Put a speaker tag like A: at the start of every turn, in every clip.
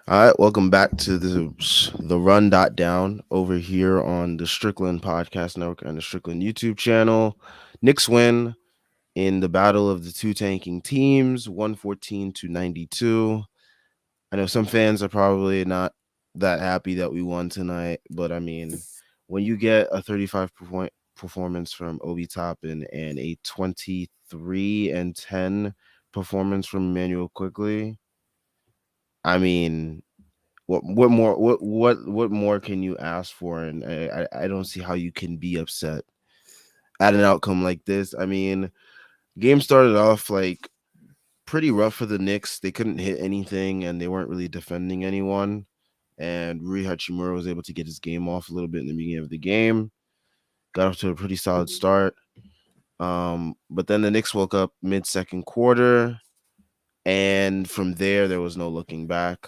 A: All right, welcome back to the Run.down over here on the Strickland Podcast Network and the Strickland YouTube channel. Knicks win in the battle of the two tanking teams, 114 to 92. I know some fans are probably not that happy that we won tonight, but I mean, when you get a 35 point performance from Obi Toppin and a 23 and 10 performance from Emmanuel Quickly, I mean, what more can you ask for? And I don't see how you can be upset at an outcome like this. I mean, game started off like pretty rough for the Knicks. They couldn't hit anything and they weren't really defending anyone. And Rui Hachimura was able to get his game off a little bit in the beginning of the game. Got off to a pretty solid start. But then the Knicks woke up mid second quarter, and from there was no looking back.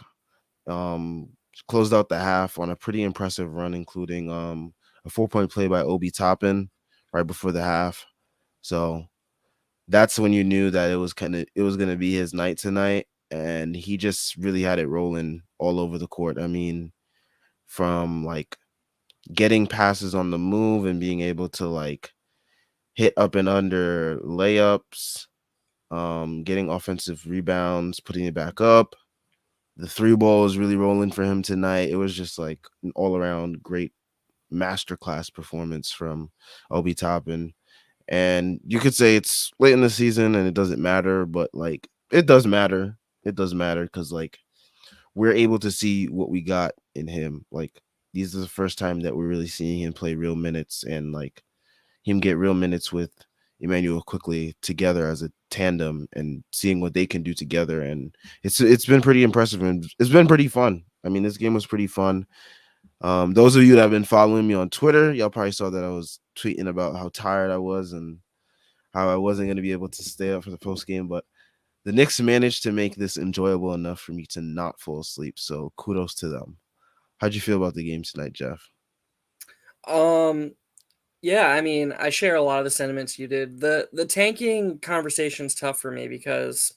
A: Um, Closed out the half on a pretty impressive run, including a 4 point play by Obi Toppin right before the half. So that's when you knew that it was gonna be his night tonight, and he just really had it rolling all over the court. I mean, from like getting passes on the move and being able to like hit up and under layups, getting offensive rebounds, putting it back up. The three ball was really rolling for him tonight. It was just like an all around great masterclass performance from Obi Toppin. And you could say it's late in the season and it doesn't matter, but like it does matter. It does matter because like we're able to see what we got in him. Like these are the first time that we're really seeing him play real minutes and like him get real minutes with Emmanuel Quickly together as a tandem and seeing what they can do together. And it's been pretty impressive and it's been pretty fun. I mean, this game was pretty fun. Those of you that have been following me on Twitter, y'all probably saw that I was tweeting about how tired I was and how I wasn't going to be able to stay up for the post game, but the Knicks managed to make this enjoyable enough for me to not fall asleep. So kudos to them. How'd you feel about the game tonight, Jeff?
B: Um, yeah, I mean, I share a lot of the sentiments you did. The tanking conversation's tough for me because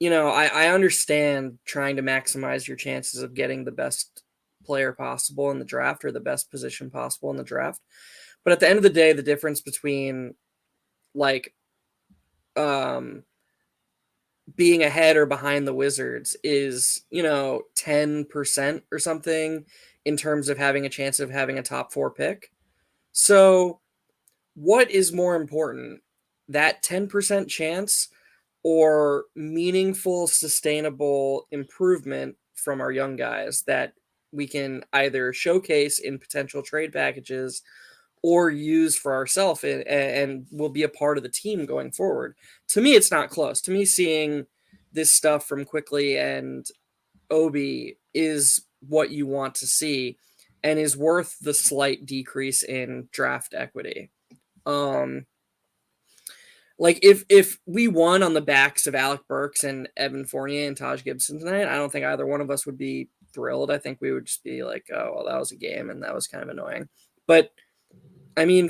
B: I understand trying to maximize your chances of getting the best player possible in the draft or the best position possible in the draft. But at the end of the day, the difference between like um being ahead or behind the Wizards is, 10% or something in terms of having a chance of having a top 4 pick. So, what is more important? That 10% chance or meaningful, sustainable improvement from our young guys that we can either showcase in potential trade packages or use for ourselves and will be a part of the team going forward. To me, it's not close. To me, seeing this stuff from Quickly and Obi is what you want to see and is worth the slight decrease in draft equity. Um, like if we won on the backs of Alec Burks and Evan Fournier and Taj Gibson tonight, I don't think either one of us would be thrilled. I think we would just be like, oh, well, that was a game and that was kind of annoying. But I mean,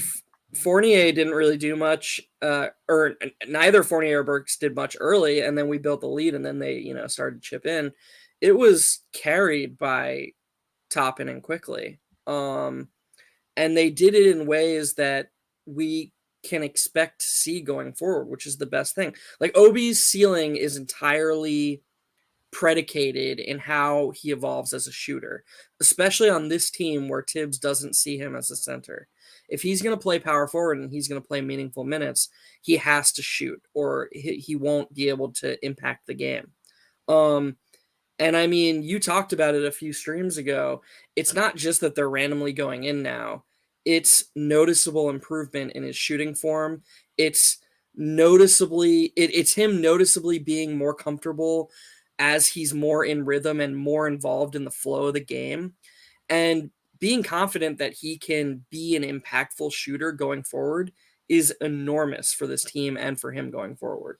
B: Fournier didn't really do much, or neither Fournier or Burks did much early, and then we built the lead, and then they, started to chip in. It was carried by Toppin and Quickly, and they did it in ways that we can expect to see going forward, which is the best thing. Like Obi's ceiling is entirely predicated in how he evolves as a shooter, especially on this team where Tibbs doesn't see him as a center. If he's going to play power forward and he's going to play meaningful minutes, he has to shoot or he won't be able to impact the game. Um, and I mean, you talked about it a few streams ago. It's not just that they're randomly going in now, it's noticeable improvement in his shooting form. It's it's him noticeably being more comfortable as he's more in rhythm and more involved in the flow of the game. And being confident that he can be an impactful shooter going forward is enormous for this team and for him going forward.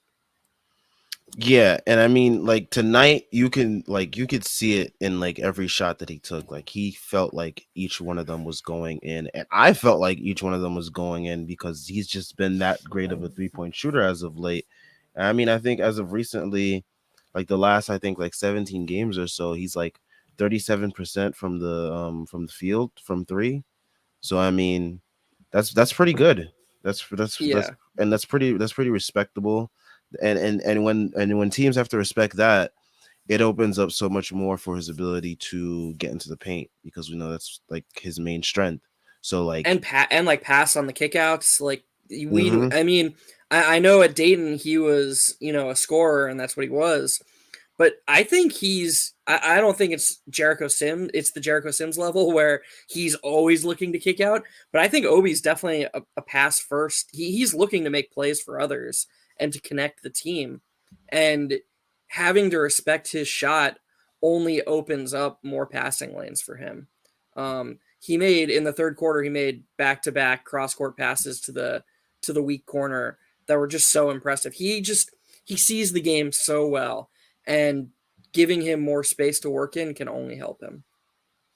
A: Yeah, and I mean, like tonight, you could see it in like every shot that he took. Like he felt like each one of them was going in, and I felt like each one of them was going in because he's just been that great of a 3 point shooter as of late. And I mean, I think as of recently, Like the last, I think, like 17 games or so, he's like 37% from the field from three. So I mean, that's pretty good. That's
B: Yeah.
A: and that's pretty respectable. And when teams have to respect that, it opens up so much more for his ability to get into the paint because we know that's like his main strength. So like,
B: And like pass on the kickouts. Like
A: hmm
B: I mean, I know at Dayton he was a scorer and that's what he was. But I think I don't think it's Jericho Sims. It's the Jericho Sims level where he's always looking to kick out. But I think Obi's definitely a pass first. He's looking to make plays for others and to connect the team. And having to respect his shot only opens up more passing lanes for him. He made in the third quarter. He made back-to-back cross-court passes to the weak corner that were just so impressive. He sees the game so well, and giving him more space to work in can only help him.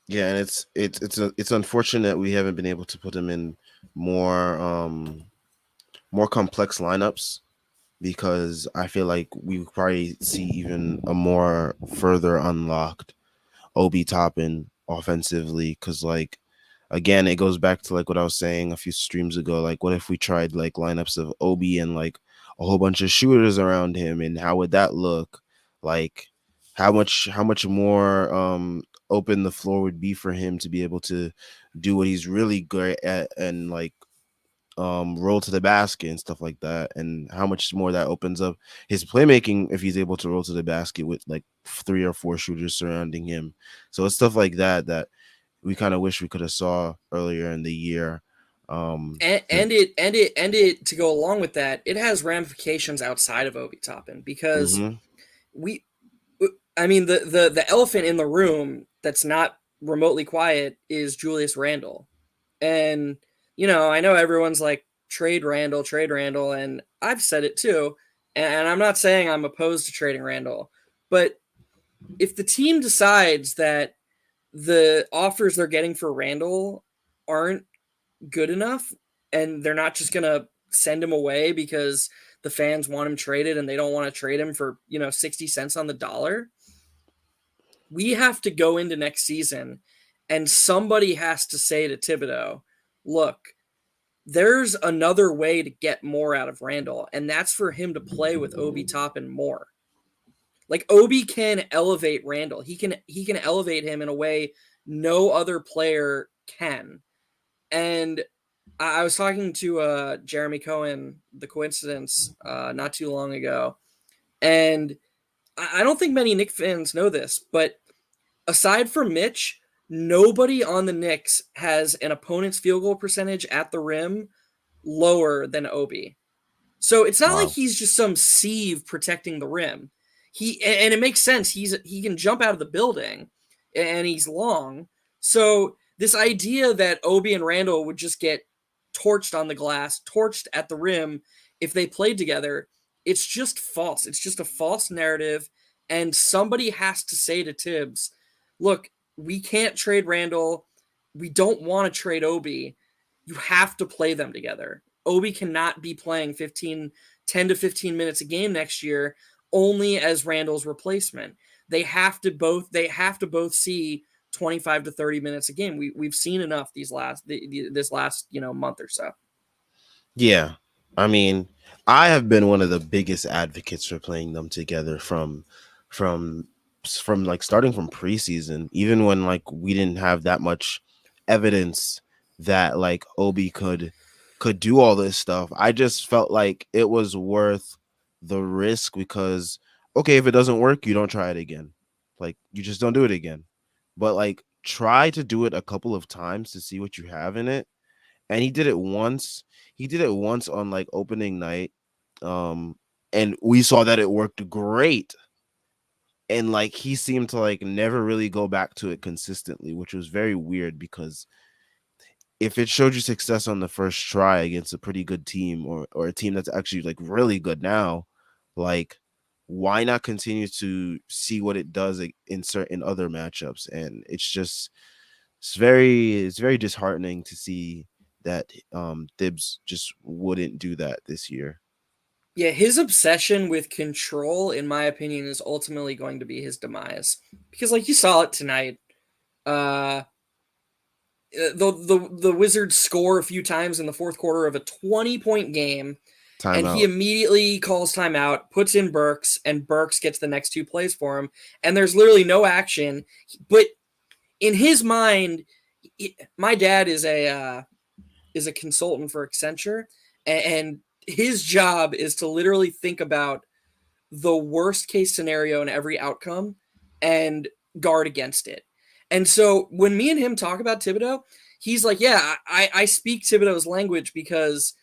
A: yeah, and it's unfortunate we haven't been able to put him in more more complex lineups because I feel like we probably see even a more further unlocked Obi Toppin offensively. Because like again, it goes back to like what I was saying a few streams ago. Like, what if we tried like lineups of Obi and like a whole bunch of shooters around him, and how would that look? Like, how much more open the floor would be for him to be able to do what he's really great at and like roll to the basket and stuff like that, and how much more that opens up his playmaking if he's able to roll to the basket with like three or four shooters surrounding him. So it's stuff like that that we kind of wish we could have saw earlier in the year. To,
B: And it to go along with that, it has ramifications outside of Obi Toppin because
A: mm-hmm,
B: we I mean the elephant in the room that's not remotely quiet is Julius Randle. And I know everyone's like trade Randle, and I've said it too. And I'm not saying I'm opposed to trading Randle, but if the team decides that the offers they're getting for Randle aren't good enough and they're not just going to send him away because the fans want him traded and they don't want to trade him for, 60 cents on the dollar, we have to go into next season and somebody has to say to Thibodeau, look, there's another way to get more out of Randall, and that's for him to play with Obi Toppin more. Like Obi can elevate Randall. He can elevate him in a way no other player can. And I was talking to Jeremy Cohen, the coincidence, not too long ago, and I don't think many Knicks fans know this, but aside from Mitch, nobody on the Knicks has an opponent's field goal percentage at the rim lower than Obi. So it's not like
A: wow.
B: he's just some sieve protecting the rim. And it makes sense. He can jump out of the building, and he's long. So this idea that Obi and Randall would just get torched on the glass, torched at the rim if they played together, it's just false. It's just a false narrative. And somebody has to say to Tibbs, look, we can't trade Randall. We don't want to trade Obi. You have to play them together. Obi cannot be playing 10 to 15 minutes a game next year only as Randall's replacement. They have to both see 25 to 30 minutes a game. We've seen enough this last month or so.
A: Yeah, I mean, I have been one of the biggest advocates for playing them together from from like starting from preseason, even when like we didn't have that much evidence that like Obi could do all this stuff. I just felt like it was worth the risk because okay, if it doesn't work, you don't try it again. Like you just don't do it again. But like try to do it a couple of times to see what you have in it, and he did it once. He did it once on like opening night, um, and we saw that it worked great. And like he seemed to like never really go back to it consistently, which was very weird because if it showed you success on the first try against a pretty good team or a team that's actually like really good now, like why not continue to see what it does in certain other matchups? And it's very disheartening to see that Thibs just wouldn't do that this year.
B: Yeah, his obsession with control, in my opinion, is ultimately going to be his demise. Because, like, you saw it tonight. Uh, the Wizards score a few times in the fourth quarter of a 20-point game, and he
A: Timeout.
B: immediately calls timeout, puts in Burks, and Burks gets the next two plays for him. And there's literally no action. But in his mind, my dad is a consultant for Accenture, and his job is to literally think about the worst case scenario in every outcome and guard against it. And so when me and him talk about Thibodeau, he's like, yeah, I speak Thibodeau's language because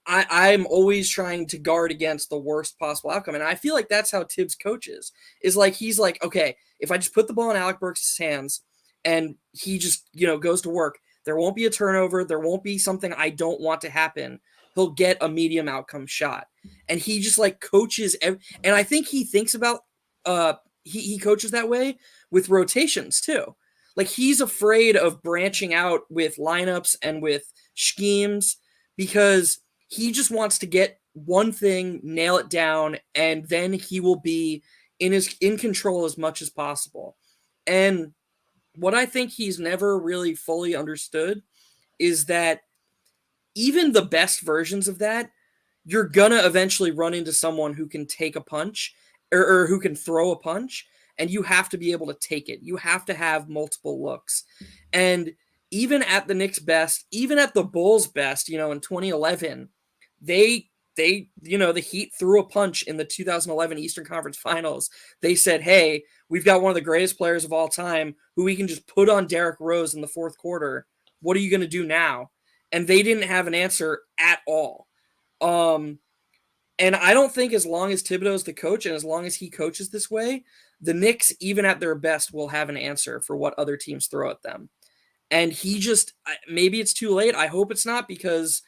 B: I'm always trying to guard against the worst possible outcome. And I feel like that's how Tibbs coaches, is like, he's like, okay, if I just put the ball in Alec Burks' hands and he just, goes to work, there won't be a turnover. There won't be something I don't want to happen. He'll get a medium outcome shot. And he just like coaches. And I think he thinks about, he coaches that way with rotations too. Like he's afraid of branching out with lineups and with schemes because he just wants to get one thing, nail it down, and then he will be in control as much as possible. And what I think he's never really fully understood is that even the best versions of that, you're gonna eventually run into someone who can take a punch or who can throw a punch, and you have to be able to take it. You have to have multiple looks. And even at the Knicks' best, even at the Bulls' best, in 2011, the Heat threw a punch in the 2011 Eastern Conference Finals. They said, "Hey, we've got one of the greatest players of all time who we can just put on Derrick Rose in the fourth quarter. What are you going to do now?" And they didn't have an answer at all. Um, and I don't think as long as Thibodeau's the coach and as long as he coaches this way, the Knicks, even at their best, will have an answer for what other teams throw at them. And he just, maybe it's too late. I hope it's not because,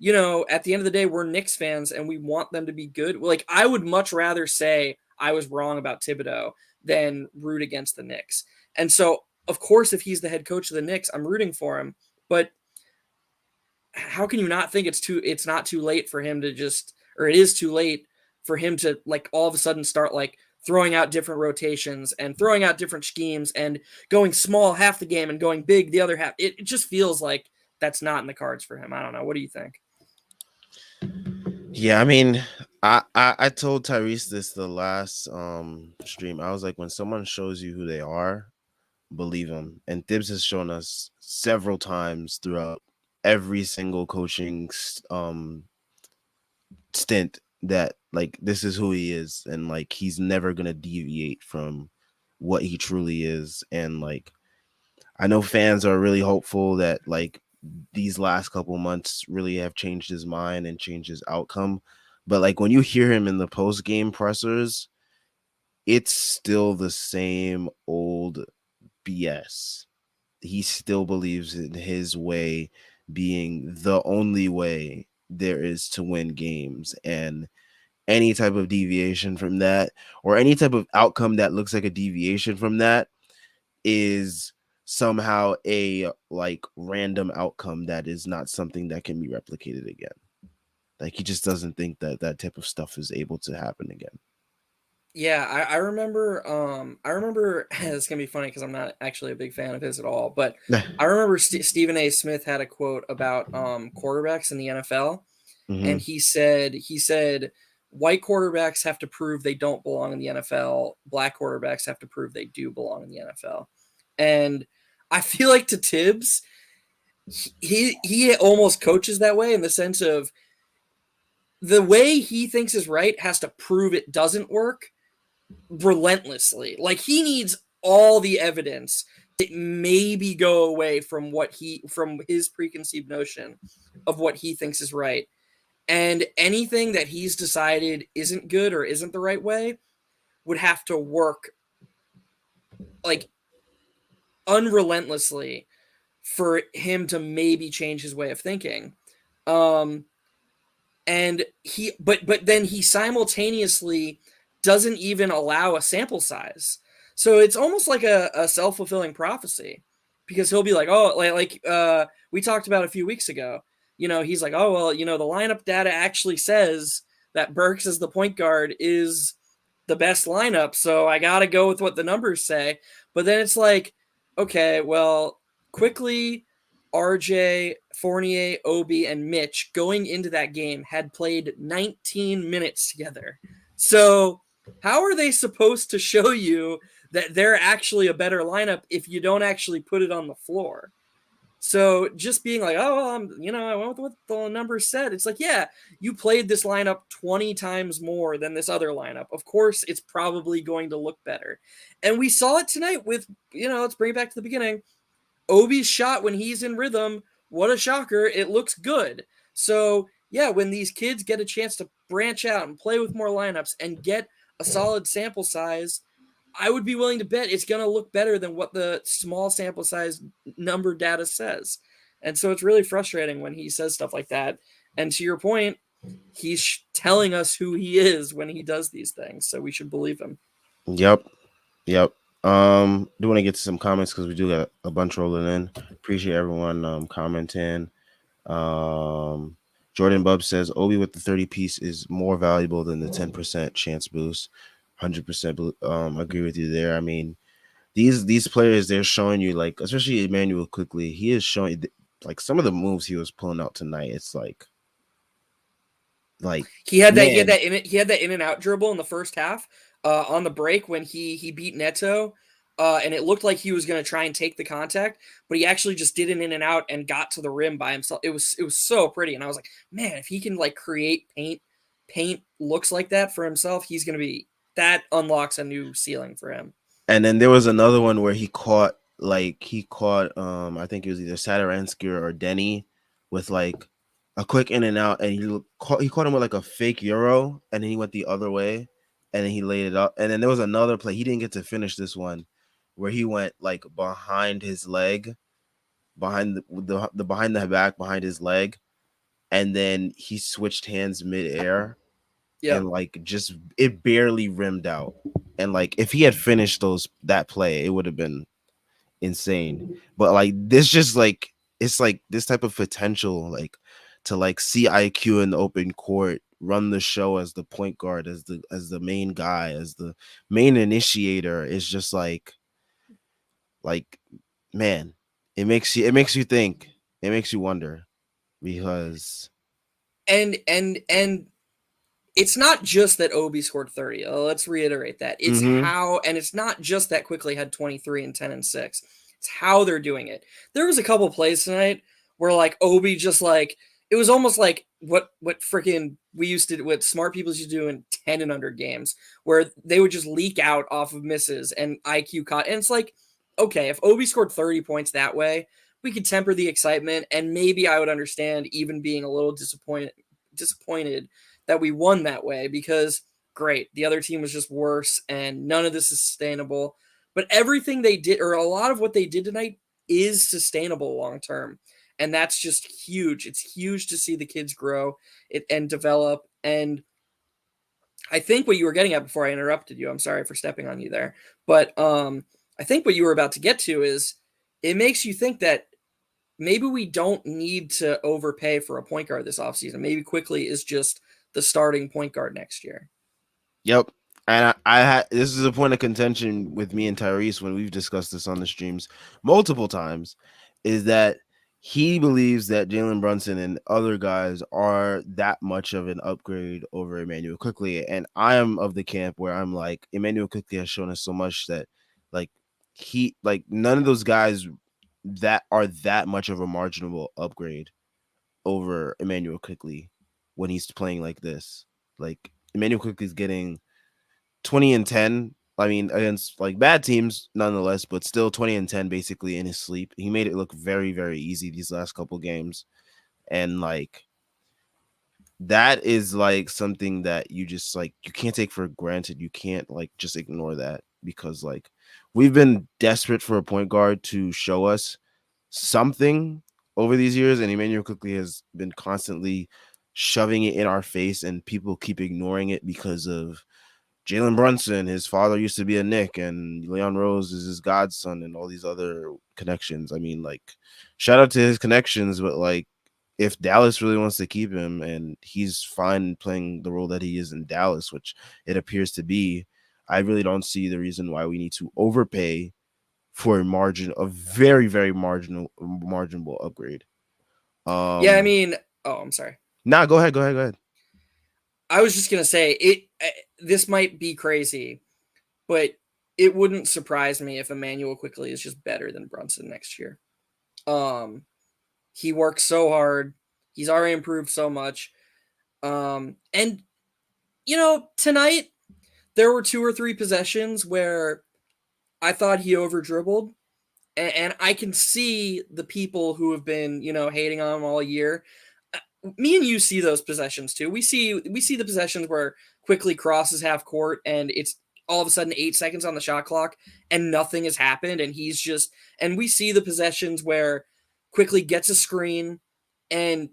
B: at the end of the day, we're Knicks fans and we want them to be good. Like, I would much rather say I was wrong about Thibodeau than root against the Knicks. And so, of course, if he's the head coach of the Knicks, I'm rooting for him. But how can you not think it's not too late for him to just, or it is too late for him to like all of a sudden start like throwing out different rotations and throwing out different schemes and going small half the game and going big the other half. It just feels like that's not in the cards for him. I don't know. What do you think?
A: Yeah, I mean, I told Tyrese this the last stream. I was like, when someone shows you who they are, believe him. And Tibbs has shown us several times throughout every single coaching stint that like this is who he is, and like he's never gonna deviate from what he truly is. And like I know fans are really hopeful that like these last couple months really have changed his mind and changed his outcome. But like when you hear him in the post game pressers, it's still the same old BS. He still believes in his way being the only way there is to win games. And any type of deviation from that, or any type of outcome that looks like a deviation from that, is somehow a like random outcome that is not something that can be replicated again. Like he just doesn't think that that type of stuff is able to happen again.
B: Yeah, I remember. I remember it's gonna be funny because I'm not actually a big fan of his at all. But I remember Stephen A. Smith had a quote about quarterbacks in the NFL,
A: Mm-hmm.
B: and he said white quarterbacks have to prove they don't belong in the NFL. Black quarterbacks have to prove they do belong in the NFL. And I feel like to Tibbs, he almost coaches that way in the sense of the way he thinks is right has to prove it doesn't work relentlessly. Like he needs all the evidence to maybe go away from from his preconceived notion of what he thinks is right. And anything that he's decided isn't good or isn't the right way would have to work like unrelentlessly for him to maybe change his way of thinking. Um, but then he simultaneously doesn't even allow a sample size. So it's almost like a self-fulfilling prophecy because he'll be like, oh, we talked about a few weeks ago, he's like, oh, well, the lineup data actually says that Burks as the point guard is the best lineup, so I got to go with what the numbers say. But then it's like, okay, well, quickly, RJ, Fournier, Obi, and Mitch going into that game had played 19 minutes together. So, how are they supposed to show you that they're actually a better lineup if you don't actually put it on the floor? So just being like, oh, well, I went with what the numbers said. It's like, yeah, you played this lineup 20 times more than this other lineup. Of course, it's probably going to look better. And we saw it tonight with, let's bring it back to the beginning. Obi's shot when he's in rhythm, what a shocker. It looks good. So, yeah, when these kids get a chance to branch out and play with more lineups and get a solid sample size, I would be willing to bet it's going to look better than what the small sample size number data says. And so it's really frustrating when he says stuff like that. And to your point, he's telling us who he is when he does these things. So we should believe him.
A: Yep. Yep. Do want to get to some comments because we do got a bunch rolling in. Appreciate everyone commenting. Um, Jordan Bub says Obi with the 30 piece is more valuable than the 10% chance boost. 100% agree with you there. I mean, these players, they're showing you, like, especially Emmanuel quickly, he is showing like some of the moves he was pulling out tonight. It's like
B: He had that.
A: man.
B: He had that in and out dribble in the first half on the break when he beat Neto, and it looked like he was going to try and take the contact, but he actually just did an in and out and got to the rim by himself. It was so pretty, and I was like, man, if he can like create paint looks like that for himself, he's going to be that unlocks a new ceiling for him.
A: And then there was another one where he caught I think it was either Sadaransky or Denny with like a quick in and out, and he caught him with like a fake euro, and then he went the other way, and then he laid it up. And then there was another play, he didn't get to finish this one, where he went like behind his leg, behind the behind the back behind his leg, and then he switched hands midair,
B: Yeah.
A: and like just it barely rimmed out. And like if he had finished that play, it would have been insane. But like this just like it's like this type of potential, like to like see IQ in the open court, run the show as the point guard, as the main guy, as the main initiator, is just like man, it makes you think, it makes you wonder, because
B: And it's not just that Obi scored 30. Let's reiterate that. It's
A: mm-hmm.
B: how, and it's not just that Quickly had 23 and 10 and 6. It's how they're doing it. There was a couple plays tonight where like Obi just like, it was almost like what freaking we used to, what smart people used to do in 10 and under games, where they would just leak out off of misses and IQ caught. And it's like, okay, if Obi scored 30 points that way, we could temper the excitement, and maybe I would understand even being a little disappointed that we won that way, because great, the other team was just worse and none of this is sustainable. But everything they did, or a lot of what they did tonight, is sustainable long term. And that's just huge. It's huge to see the kids grow and develop. And I think what you were getting at before I interrupted you, I'm sorry for stepping on you there, but I think what you were about to get to is it makes you think that maybe we don't need to overpay for a point guard this offseason. Maybe Quickly is just the starting point guard next year.
A: Yep. And I had this is a point of contention with me and Tyrese when we've discussed this on the streams multiple times, is that he believes that Jalen Brunson and other guys are that much of an upgrade over Emmanuel Quickly. And I am of the camp where I'm like, Emmanuel Quickly has shown us so much that like none of those guys that are that much of a marginal upgrade over Emmanuel Quickly when he's playing like this. Like Emmanuel Quickly's getting 20 and 10. I mean, against like bad teams nonetheless, but still 20 and 10 basically in his sleep. He made it look very, very easy these last couple games. And like that is like something that you just like you can't take for granted. You can't like just ignore that, because like we've been desperate for a point guard to show us something over these years, and Emmanuel Quickly has been constantly shoving it in our face, and people keep ignoring it because of Jalen Brunson. His father used to be a Knick, and Leon Rose is his godson, and all these other connections. I mean, like, shout out to his connections, but like, if Dallas really wants to keep him and he's fine playing the role that he is in Dallas, which it appears to be, I really don't see the reason why we need to overpay for a very, very marginal upgrade.
B: Yeah, I
A: Um,
B: mean, oh, I'm sorry.
A: nah, go ahead.
B: I was just gonna say it. This might be crazy, but it wouldn't surprise me if Emmanuel quickly is just better than Brunson next year. Um, he works so hard. He's already improved so much. And tonight there were two or three possessions where I thought he over dribbled, and I can see the people who have been hating on him all year. Me and you see those possessions too. We see the possessions where quickly crosses half court and it's all of a sudden 8 seconds on the shot clock and nothing has happened and he's just and we see the possessions where quickly gets a screen and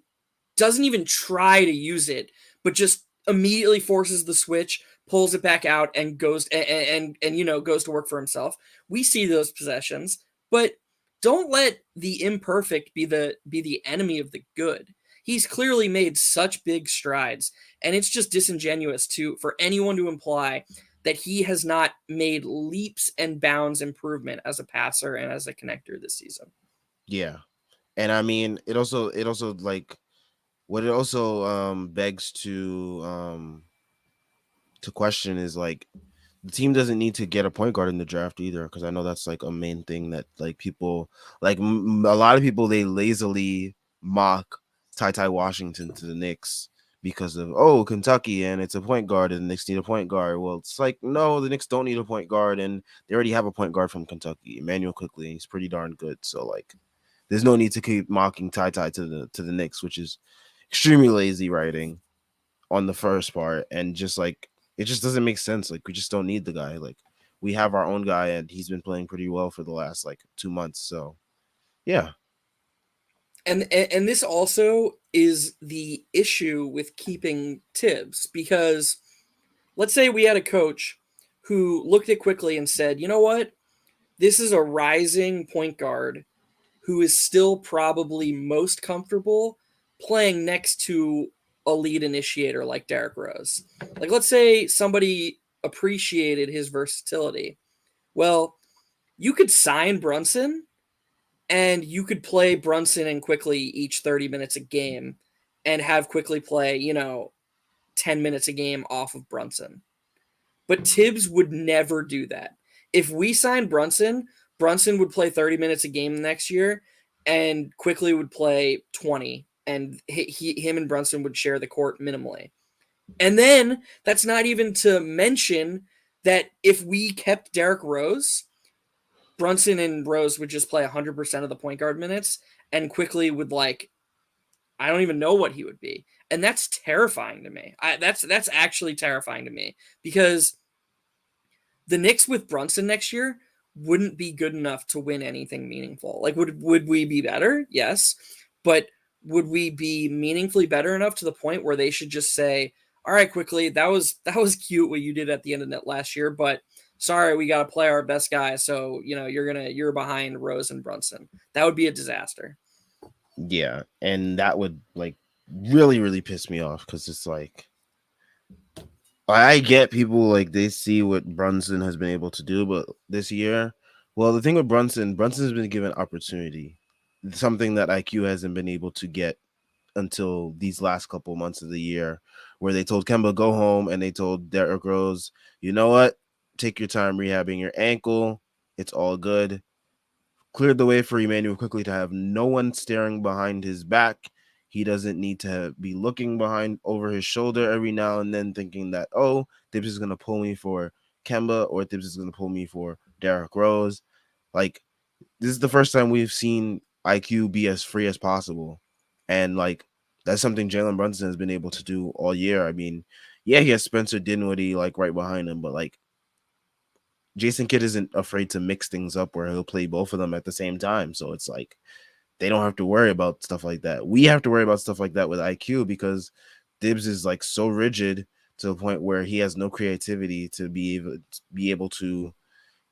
B: doesn't even try to use it, but just immediately forces the switch, pulls it back out, and goes and goes to work for himself. We see those possessions, but don't let the imperfect be the enemy of the good. He's clearly made such big strides, and it's just disingenuous for anyone to imply that he has not made leaps and bounds improvement as a passer and as a connector this season.
A: Yeah, and I mean, it also like what it also begs to question is like the team doesn't need to get a point guard in the draft either, because I know that's like a main thing that like people like a lot of people they lazily mock Ty Washington to the Knicks because of Kentucky and it's a point guard and the Knicks need a point guard. Well, it's like no, the Knicks don't need a point guard and they already have a point guard from Kentucky, Emmanuel Quickly, and he's pretty darn good. So like, there's no need to keep mocking Ty to the Knicks, which is extremely lazy writing on the first part, and just like it just doesn't make sense. Like we just don't need the guy. Like we have our own guy, and he's been playing pretty well for the last like 2 months. So yeah,
B: And this also is the issue with keeping Tibbs because let's say we had a coach who looked at quickly and said, "You know what? This is a rising point guard who is still probably most comfortable playing next to a lead initiator like Derrick Rose." Like let's say somebody appreciated his versatility. Well, you could sign Brunson and you could play Brunson and quickly each 30 minutes a game and have quickly play, 10 minutes a game off of Brunson. But Tibbs would never do that. If we signed Brunson, Brunson would play 30 minutes a game next year and quickly would play 20 and him and Brunson would share the court minimally. And then that's not even to mention that if we kept Derrick Rose, Brunson and Rose would just play 100% of the point guard minutes and quickly would I don't even know what he would be. And that's terrifying to me. That's actually terrifying to me because the Knicks with Brunson next year wouldn't be good enough to win anything meaningful. Like would we be better? Yes. But would we be meaningfully better enough to the point where they should just say, "All right, quickly, that was cute what you did at the end of that last year, but sorry, we got to play our best guy, so, you're behind Rose and Brunson." That would be a disaster.
A: yeah, and that would like really really piss me off because it's like I get people like they see what Brunson has been able to do, but this year, well, the thing with Brunson's been given opportunity, something that IQ hasn't been able to get until these last couple months of the year, where they told Kemba go home and they told Derrick Rose, you know what, take your time rehabbing your ankle, it's all good. Cleared the way for Emmanuel quickly to have no one staring behind his back. He doesn't need to be looking behind over his shoulder every now and then, thinking that Tibbs is gonna pull me for Kemba or Tibbs is gonna pull me for Derrick Rose. Like this is the first time we've seen IQ be as free as possible, and like that's something Jalen Brunson has been able to do all year. I mean, yeah, he has Spencer Dinwiddie like right behind him, but like Jason Kidd isn't afraid to mix things up where he'll play both of them at the same time. So it's like they don't have to worry about stuff like that. We have to worry about stuff like that with IQ because Dibs is like so rigid to the point where he has no creativity to be able to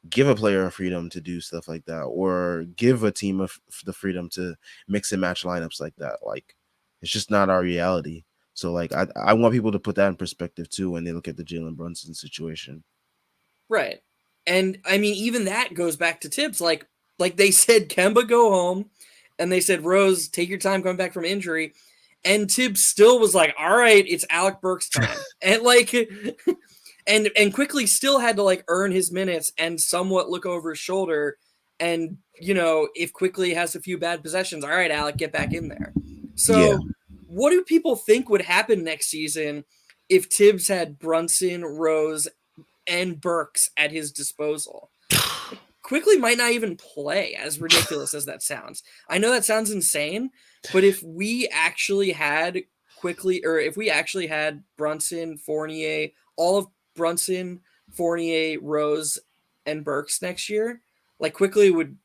A: give a player a freedom to do stuff like that or give a team of the freedom to mix and match lineups like that. Like It's just not our reality. So like I want people to put that in perspective too when they look at the Jalen Brunson situation.
B: Right. And I mean, even that goes back to Tibbs. Like they said, Kemba go home, and they said Rose take your time coming back from injury, and Tibbs still was like, all right, it's Alec Burks time, and like, and quickly still had to like earn his minutes and somewhat look over his shoulder, and if quickly has a few bad possessions, all right, Alec, get back in there.
A: Yeah.
B: So, what do people think would happen next season if Tibbs had Brunson, Rose, and Burks at his disposal? Quickly might not even play, as ridiculous as that sounds. I know that sounds insane, but if we actually had quickly, or if we actually had Brunson, Fournier, all of Brunson, Fournier, Rose, and Burks next year, like quickly would,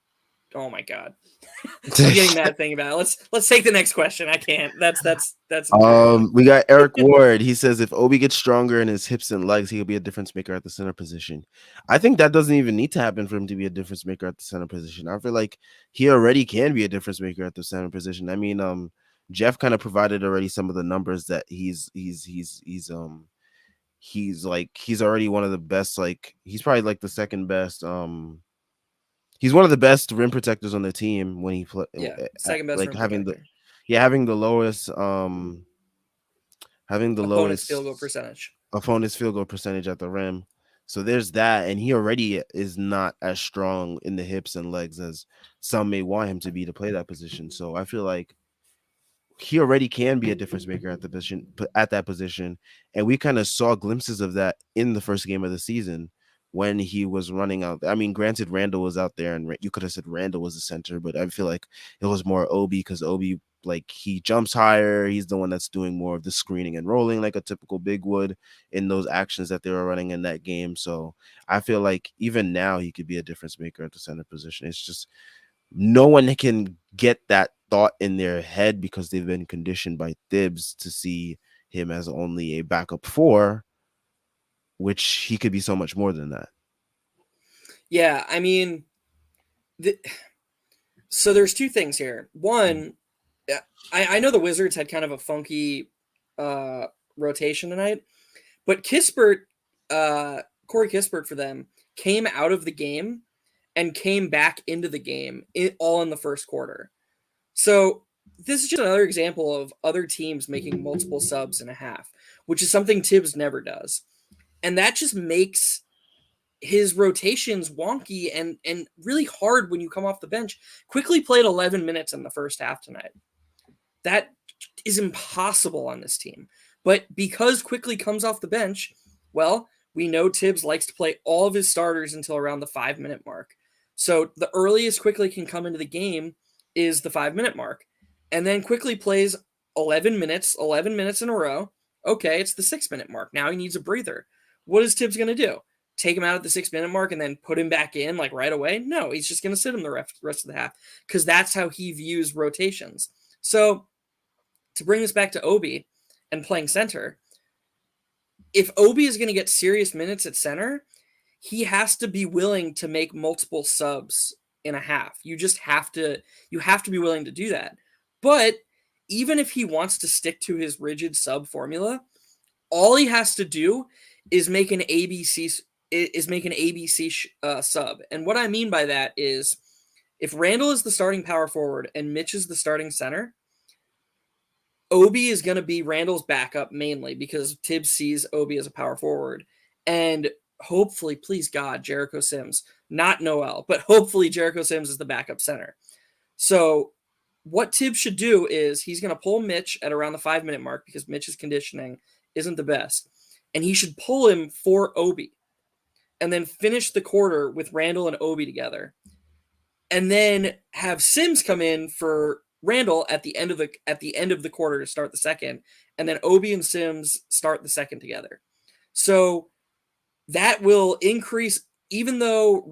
B: oh my God. I'm getting mad thinking about it. Let's take the next question. I can't. That's infuriating.
A: We got Eric Ward. He says if Obi gets stronger in his hips and legs, he could be a difference maker at the center position. I think that doesn't even need to happen for him to be a difference maker at the center position. I feel like he already can be a difference maker at the center position. I mean, Jeff kind of provided already some of the numbers that he's already one of the best. Like he's probably like the second best. He's one of the best rim protectors on the team when he play.
B: Yeah, second best
A: Like
B: rim protector.
A: having the lowest having the
B: Opponent's field goal
A: lowest
B: percentage.
A: opponent's field goal percentage at the rim. So there's that, and he already is not as strong in the hips and legs as some may want him to be to play that position. So I feel like he already can be a difference maker at that position, and we kind of saw glimpses of that in the first game of the season when he was running out. I mean, granted, Randall was out there, and you could have said Randall was the center, but I feel like it was more Obi because Obi, like, he jumps higher. He's the one that's doing more of the screening and rolling like a typical big would in those actions that they were running in that game. So I feel like even now he could be a difference maker at the center position. It's just no one can get that thought in their head because they've been conditioned by Thibs to see him as only a backup four, which he could be so much more than that.
B: Yeah, I mean, so there's two things here. One, I know the Wizards had kind of a funky rotation tonight, but Corey Kispert for them came out of the game and came back into the game all in the first quarter. So this is just another example of other teams making multiple subs in a half, which is something Tibbs never does. And that just makes his rotations wonky and really hard when you come off the bench. Quickly played 11 minutes in the first half tonight. That is impossible on this team. But because Quickly comes off the bench, well, we know Tibbs likes to play all of his starters until around the 5-minute mark. So the earliest Quickly can come into the game is the 5-minute mark. And then Quickly plays 11 minutes in a row. Okay, it's the 6-minute mark. Now he needs a breather. What is Tibbs going to do? Take him out at the 6-minute mark and then put him back in like right away? No, he's just going to sit him the rest of the half because that's how he views rotations. So to bring this back to Obi and playing center, if Obi is going to get serious minutes at center, he has to be willing to make multiple subs in a half. You have to be willing to do that. But even if he wants to stick to his rigid sub formula, all he has to do is make an ABC sub. And what I mean by that is if Randall is the starting power forward and Mitch is the starting center, Obi is going to be Randall's backup mainly because Tibbs sees Obi as a power forward. And hopefully, please God, Jericho Sims, not Noel, but hopefully Jericho Sims is the backup center. So what Tibbs should do is he's going to pull Mitch at around the 5-minute mark because Mitch's conditioning isn't the best. And he should pull him for Obi and then finish the quarter with Randall and Obi together. And then have Sims come in for Randall at the end of the quarter to start the second, and then Obi and Sims start the second together. So that will increase, even though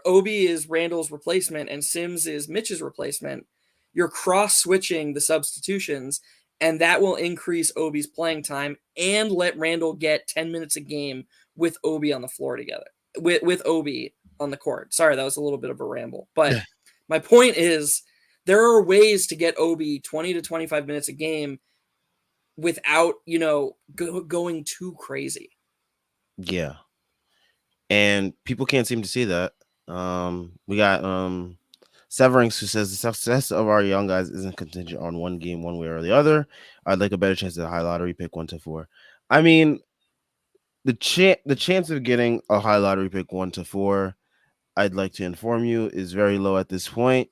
B: Obi is Randall's replacement and Sims is Mitch's replacement, you're cross switching the substitutions, and that will increase Obi's playing time and let Randall get 10 minutes a game with Obi on the floor together, with Obi on the court. Sorry, that was a little bit of a ramble, but my point is there are ways to get Obi 20 to 25 minutes a game without, going too crazy.
A: Yeah, and people can't seem to see that. We got Severance who says the success of our young guys isn't contingent on one game, one way or the other. I'd like a better chance at a high lottery pick 1 to 4. I mean, the chance of getting a high lottery pick 1 to 4, I'd like to inform you, is very low at this point.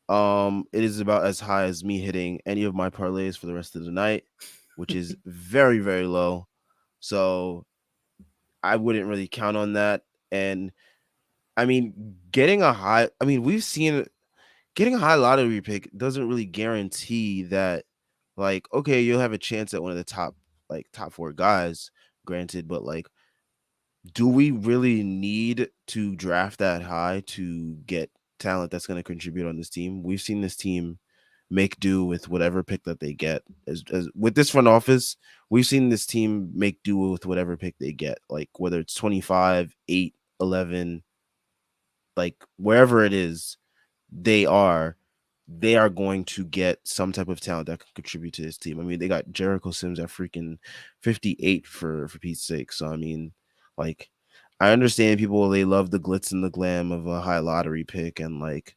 A: It is about as high as me hitting any of my parlays for the rest of the night, which is very, very low. So I wouldn't really count on that. And I mean, we've seen getting a high lottery pick doesn't really guarantee that, like, okay, you'll have a chance at one of the top 4 guys, granted, but like, do we really need to draft that high to get talent that's going to contribute on this team? We've seen this team make do with whatever pick that they get. As with this front office, we've seen this team make do with whatever pick they get, like whether it's 25, 8, 11, like wherever it is, they are they are going to get some type of talent that can contribute to this team. I mean, they got Jericho Sims at freaking 58 for Pete's sake. So I mean, like, I understand people, they love the glitz and the glam of a high lottery pick, and like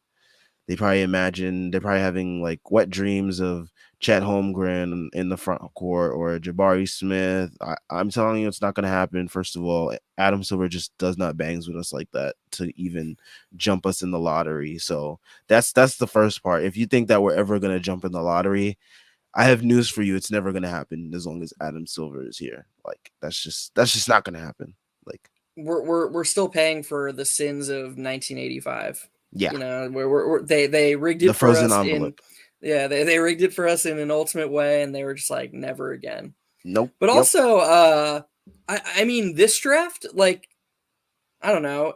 A: they're probably having like wet dreams of Chet Holmgren in the front court or Jabari Smith. I'm telling you, it's not going to happen. First of all, Adam Silver just does not bangs with us like that to even jump us in the lottery. So that's the first part. If you think that we're ever going to jump in the lottery, I have news for you. It's never going to happen as long as Adam Silver is here. Like that's just not going to happen. Like,
B: We're still paying for the sins of 1985.
A: yeah,
B: They rigged
A: the
B: it for
A: frozen
B: us in,
A: envelope.
B: yeah, they rigged it for us in an ultimate way, and they were just like, never again.
A: Nope.
B: But
A: Yep.
B: also, I mean, this draft, like, I don't know,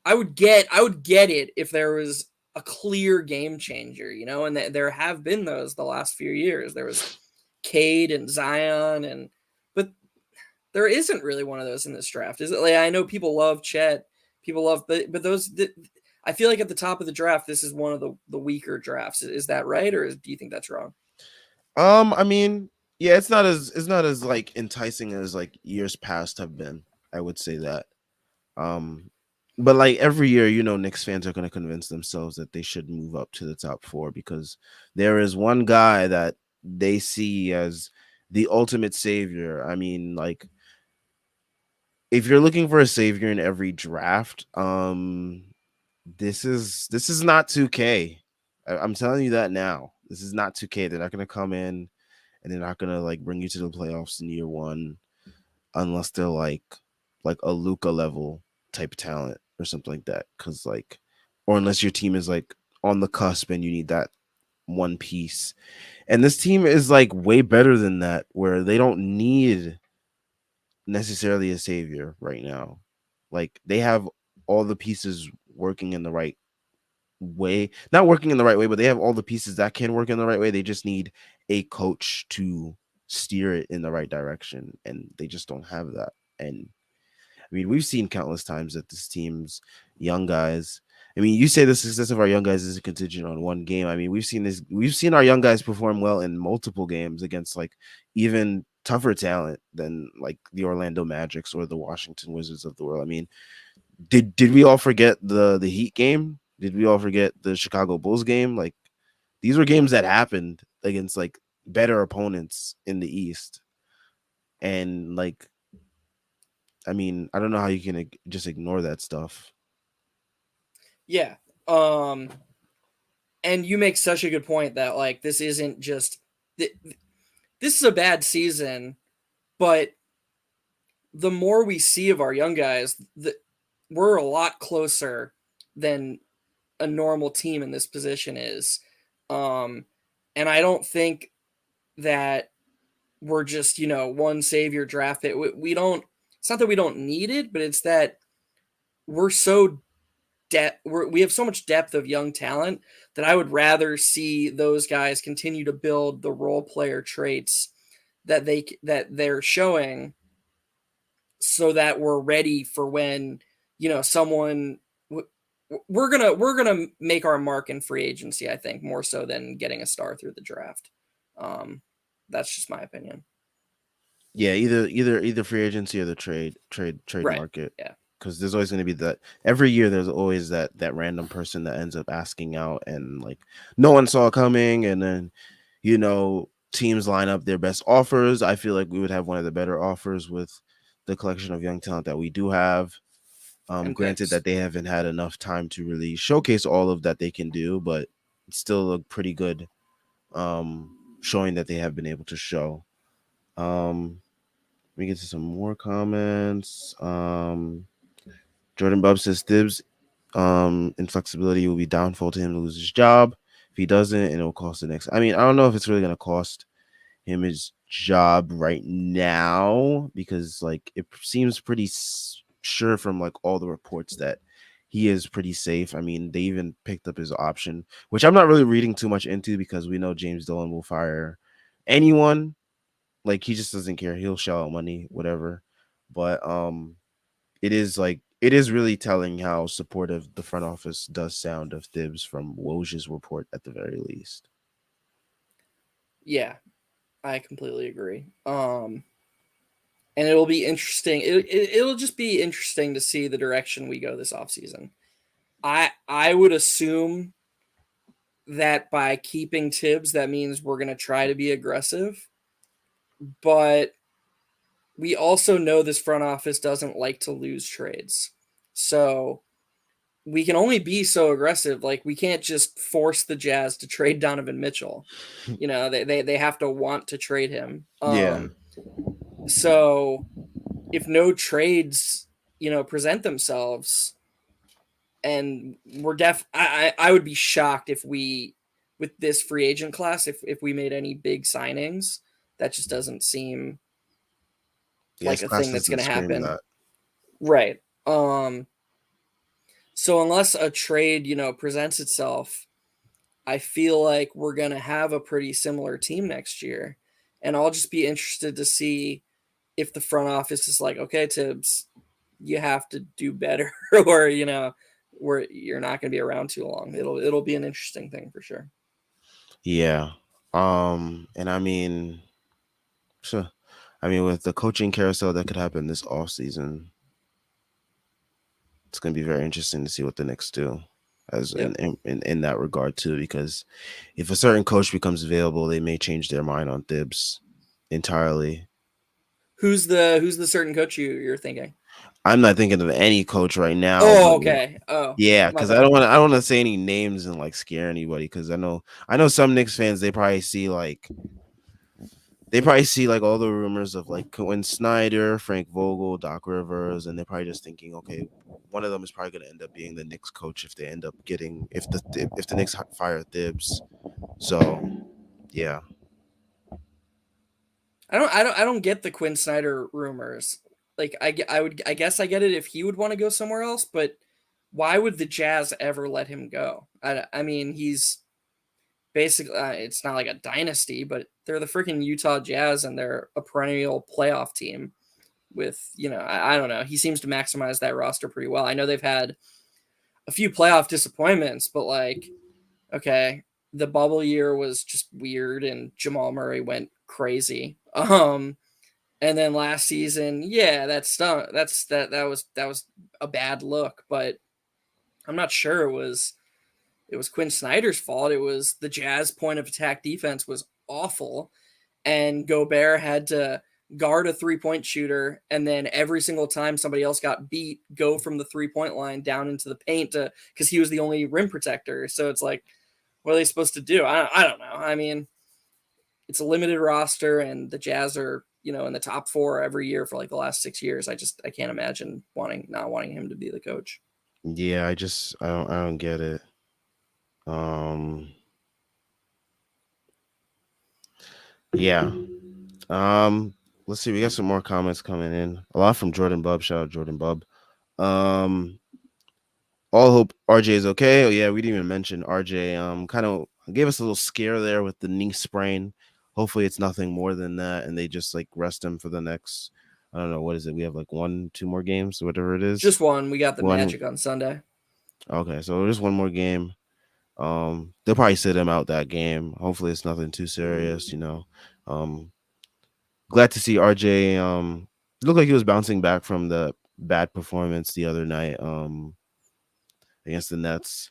B: I would get it if there was a clear game changer, and there have been those the last few years. There was Cade and Zion, but there isn't really one of those in this draft. Is it? Like, I know people love Chet, but I feel like at the top of the draft, this is one of the weaker drafts. Is that right, or do you think that's wrong?
A: I mean, yeah, it's not as like enticing as like years past have been. I would say that. Um, but like every year, Knicks fans are going to convince themselves that they should move up to the top 4 because there is one guy that they see as the ultimate savior. I mean, like, if you're looking for a savior in every draft, this is not 2K. I'm telling you that now. This is not 2K. They're not going to come in and they're not going to like bring you to the playoffs in year 1 unless they're like a Luca level type talent or something like that, cuz like, or unless your team is like on the cusp and you need that one piece. And this team is like way better than that, where they don't need necessarily a savior right now. Like, they have all the pieces working in the right way, not working in the right way, but they have all the pieces that can work in the right way. They just need a coach to steer it in the right direction, and they just don't have that. And I mean, we've seen countless times that this team's young guys. I mean, you say the success of our young guys is a contingent on one game. I mean, we've seen this. We've seen our young guys perform well in multiple games against like even tougher talent than like the Orlando Magics or the Washington Wizards of the world. I mean, did we all forget the Heat game? Did we all forget the Chicago Bulls game? Like, these were games that happened against like better opponents in the East, and like, I mean, I don't know how you can just ignore that stuff.
B: Yeah. And you make such a good point that, like, this isn't just this is a bad season, but the more we see of our young guys, we're a lot closer than a normal team in this position is. Um, and I don't think that we're just, one savior draft it. We don't, it's not that we don't need it, but it's that we're so we have so much depth of young talent that I would rather see those guys continue to build the role player traits that they're showing, so that we're ready for when, someone we're gonna make our mark in free agency. I think more so than getting a star through the draft. Um, that's just my opinion.
A: Yeah, either free agency or the trade
B: Right.
A: market.
B: Yeah.
A: Because there's always going to be that every year. There's always that random person that ends up asking out, and like no one saw it coming, and then teams line up their best offers. I feel like we would have one of the better offers with the collection of young talent that we do have.
B: And
A: Granted
B: picks.
A: that they haven't had enough time to really showcase all of that they can do, but it's still a pretty good showing that they have been able to show. Let me get to some more comments. Jordan Bub says Thibs inflexibility will be downfall to him to lose his job. If he doesn't, and it will cost the next. I mean, I don't know if it's really gonna cost him his job right now because like it seems pretty sure from like all the reports that he is pretty safe. I mean, they even picked up his option, which I'm not really reading too much into because we know James Dolan will fire anyone. Like he just doesn't care. He'll shell out money, whatever. But it is really telling how supportive the front office does sound of Thibs from Woj's report at the very least.
B: Yeah, I completely agree. And it'll be interesting. It'll just be interesting to see the direction we go this offseason. I would assume that by keeping Tibbs, that means we're going to try to be aggressive. But we also know this front office doesn't like to lose trades. So we can only be so aggressive. Like we can't just force the Jazz to trade Donovan Mitchell. They have to want to trade him.
A: Yeah.
B: So if no trades, present themselves, and I would be shocked if we, with this free agent class, if we made any big signings. That just doesn't seem
A: Yeah,
B: like
A: his
B: a
A: class
B: thing that's going
A: doesn't
B: to
A: scream
B: happen.
A: that.
B: Right. So unless a trade, presents itself, I feel like we're going to have a pretty similar team next year. And I'll just be interested to see if the front office is like, okay, Tibbs, you have to do better, or where you're not going to be around too long. It'll be an interesting thing for sure.
A: Yeah. And I mean, sure. I mean, with the coaching carousel that could happen this off season, it's going to be very interesting to see what the Knicks do, as
B: Yep.
A: in that regard too. Because if a certain coach becomes available, they may change their mind on Thibs entirely.
B: Who's the certain coach you're thinking?
A: I'm not thinking of any coach right now,
B: Oh,
A: but
B: okay. Oh,
A: yeah,
B: my
A: because
B: bad.
A: I don't want to say any names and like scare anybody. Because I know some Knicks fans they probably see like all the rumors of like Quinn Snyder, Frank Vogel, Doc Rivers, and they're probably just thinking, okay, one of them is probably going to end up being the Knicks coach if they end up getting if the Knicks fire Thibs. So yeah,
B: I don't get the Quinn Snyder rumors. Like I guess I get it if he would want to go somewhere else, but why would the Jazz ever let him go? I mean, he's basically it's not like a dynasty, but they're the freaking Utah Jazz and they're a perennial playoff team with, I don't know. He seems to maximize that roster pretty well. I know they've had a few playoff disappointments, but like, okay, the bubble year was just weird and Jamal Murray went crazy. And then last season, yeah, that stunk. That was a bad look, but I'm not sure it was Quinn Snyder's fault. It was the Jazz point of attack defense was awful, and Gobert had to guard a 3-point shooter, and then every single time somebody else got beat, go from the 3-point line down into the paint because he was the only rim protector. So it's like, what are they supposed to do? I don't know. I mean, it's a limited roster, and the Jazz are in the top 4 every year for like the last 6 years. I can't imagine not wanting him to be the coach.
A: yeah, I don't get it. Um, yeah. Um, let's see. We got some more comments coming in. A lot from Jordan Bub. Shout out Jordan Bub. Um, all hope RJ is okay. Oh yeah, we didn't even mention RJ. Kind of gave us a little scare there with the knee sprain. Hopefully, it's nothing more than that, and they just like rest him for the next. I don't know what is it. We have like 1, 2 more games, whatever it is.
B: Just one. We got the
A: One.
B: Magic on Sunday.
A: Okay, so just one more game. They'll probably sit him out that game. Hopefully, it's nothing too serious. Um, glad to see RJ. Looked like he was bouncing back from the bad performance the other night. Against the Nets.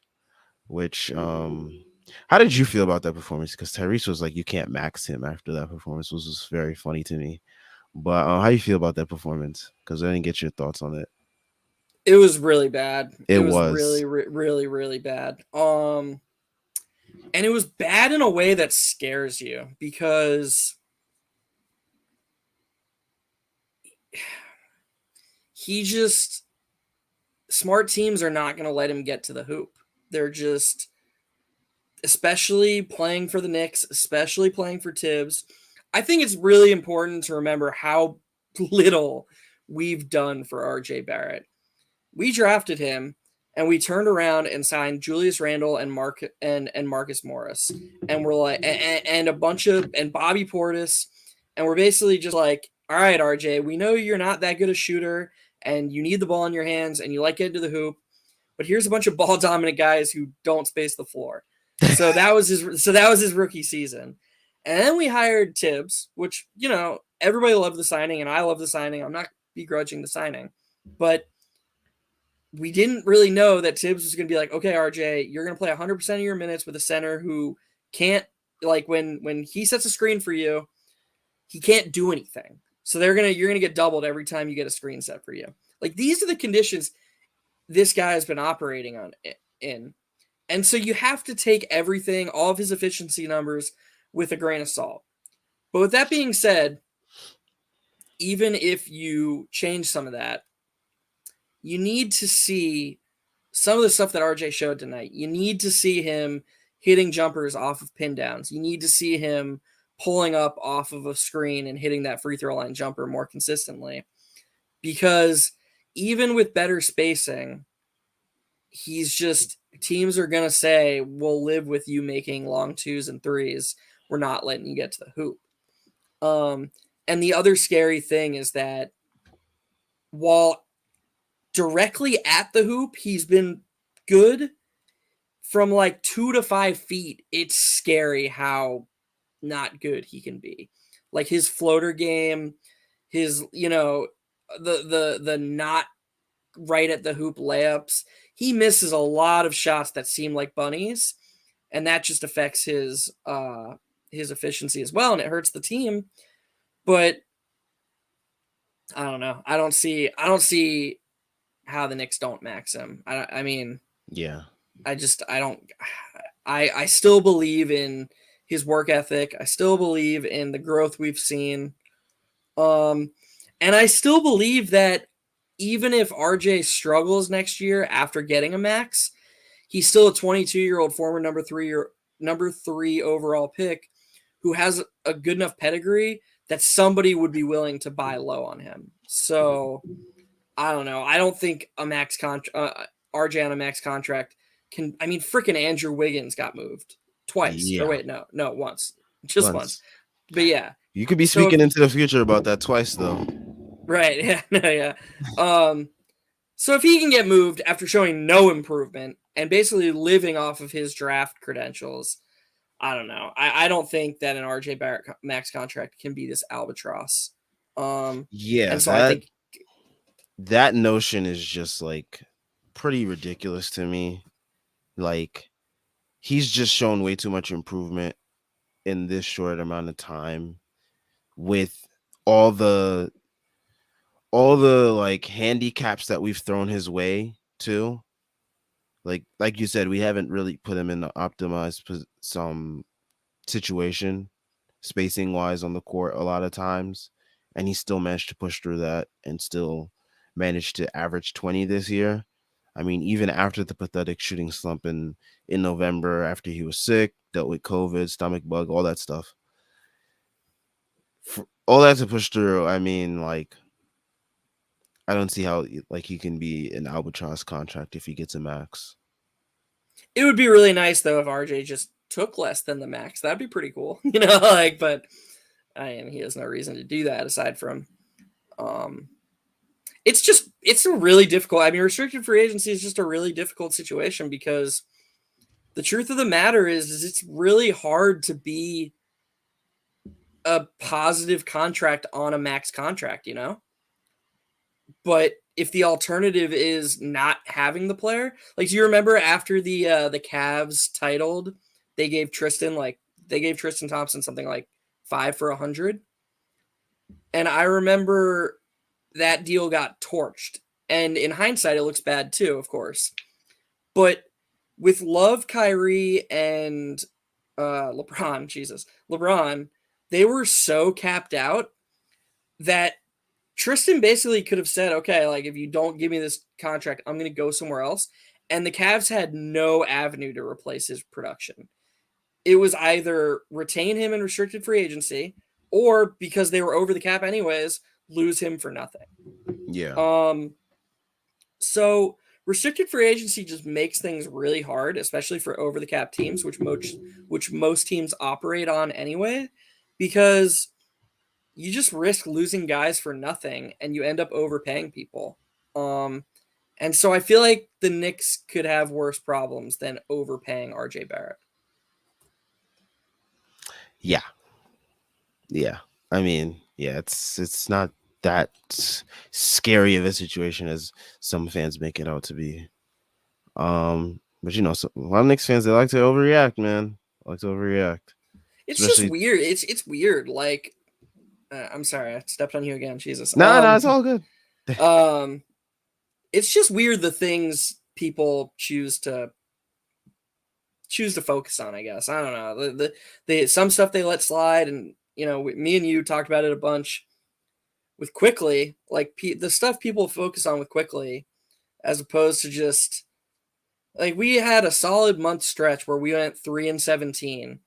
A: Which how did you feel about that performance? Because Tyrese was like, you can't max him after that performance, which was very funny to me. But how you feel about that performance? Because I didn't get your thoughts on it.
B: It was really bad.
A: It
B: It was
A: was.
B: really, really, really bad. And it was bad in a way that scares you because he just smart teams are not going to let him get to the hoop. They're just, especially playing for the Knicks, especially playing for Tibbs. I think it's really important to remember how little we've done for RJ Barrett. We drafted him and we turned around and signed Julius Randle and Marcus Morris, and we're like, and a bunch of, and Bobby Portis, and we're basically just like, all right, RJ, we know you're not that good a shooter and you need the ball in your hands and you like getting to the hoop, but here's a bunch of ball dominant guys who don't space the floor. So that was his rookie season. And then we hired Tibbs, which, everybody loved the signing and I love the signing. I'm not begrudging the signing. But we didn't really know that Tibbs was going to be like, okay, RJ, you're going to play 100% of your minutes with a center who can't, like, when he sets a screen for you, he can't do anything. So you're going to get doubled every time you get a screen set for you. Like, these are the conditions this guy has been operating in. And so you have to take everything, all of his efficiency numbers, with a grain of salt. But with that being said, even if you change some of that, you need to see some of the stuff that RJ showed tonight. You need to see him hitting jumpers off of pin downs. You need to see him pulling up off of a screen and hitting that free throw line jumper more consistently. Because even with better spacing, teams are going to say, we'll live with you making long twos and threes. We're not letting you get to the hoop. And the other scary thing is that while directly at the hoop, he's been good, from like 2 to 5 feet, it's scary how not good he can be. Like his floater game, his, the not right at the hoop layups. He misses a lot of shots that seem like bunnies, and that just affects his efficiency as well, and it hurts the team. But I don't know. I don't see how the Knicks don't max him. I mean,
A: Yeah.
B: I don't. I still believe in his work ethic. I still believe in the growth we've seen. And I still believe that even if RJ struggles next year after getting a max, he's still a 22-year-old former number 3 overall pick who has a good enough pedigree that somebody would be willing to buy low on him. So I don't know. I don't think a max contract, RJ on a max contract can. I mean, freaking Andrew Wiggins got moved twice. Or
A: Yeah.
B: wait, no, once, just once.
A: Once.
B: But yeah.
A: You could be
B: So
A: speaking
B: if
A: into the future about that twice, though.
B: right, yeah, no, yeah. So if he can get moved after showing no improvement and basically living off of his draft credentials, I don't know. I don't think that an RJ Barrett max contract can be this albatross.
A: Yeah,
B: And so I think
A: that notion is just like pretty ridiculous to me. Like he's just shown way too much improvement in this short amount of time with all the like handicaps that we've thrown his way too. Like you said, we haven't really put him in the optimized some situation spacing wise on the court a lot of times, and he still managed to push through that and still managed to average 20 this year. I mean, even after the pathetic shooting slump in November, after he was sick, dealt with COVID, stomach bug, all that stuff, for all that to push through, I mean, like I don't see how like he can be an albatross contract if he gets a max.
B: it would be really nice though if RJ just took less than the max. That'd be pretty cool, like. But I mean, he has no reason to do that aside from, um, it's just it's a really difficult. I mean, restricted free agency is just a really difficult situation because the truth of the matter is it's really hard to be a positive contract on a max contract, you know? But if the alternative is not having the player, like do you remember after the Cavs titled, they gave Tristan Thompson something like 5 for 100, and I remember that deal got torched. And in hindsight, it looks bad too, of course. But with Love, Kyrie, and LeBron, they were so capped out that Tristan basically could have said, okay, like if you don't give me this contract, I'm going to go somewhere else. And the Cavs had no avenue to replace his production. It was either retain him in restricted free agency or because they were over the cap anyways, lose him for nothing.
A: Yeah.
B: So restricted free agency just makes things really hard, especially for over the cap teams, which most teams operate on anyway, because you just risk losing guys for nothing and you end up overpaying people. And so I feel like the Knicks could have worse problems than overpaying RJ Barrett.
A: Yeah. Yeah. I mean, yeah, it's not that scary of a situation as some fans make it out to be. But you know, a lot of Knicks fans, they like to overreact, man. They like to overreact.
B: It's just
A: Especially
B: weird. It's weird. Like, I'm sorry, I stepped on you again. Jesus.
A: no, it's all good.
B: Um, it's just weird the things people choose to focus on. I guess I don't know. The some stuff they let slide, and you know, me and you talked about it a bunch with Quickly. Like the stuff people focus on with Quickly, as opposed to just like we had a solid month stretch where we went 3-17,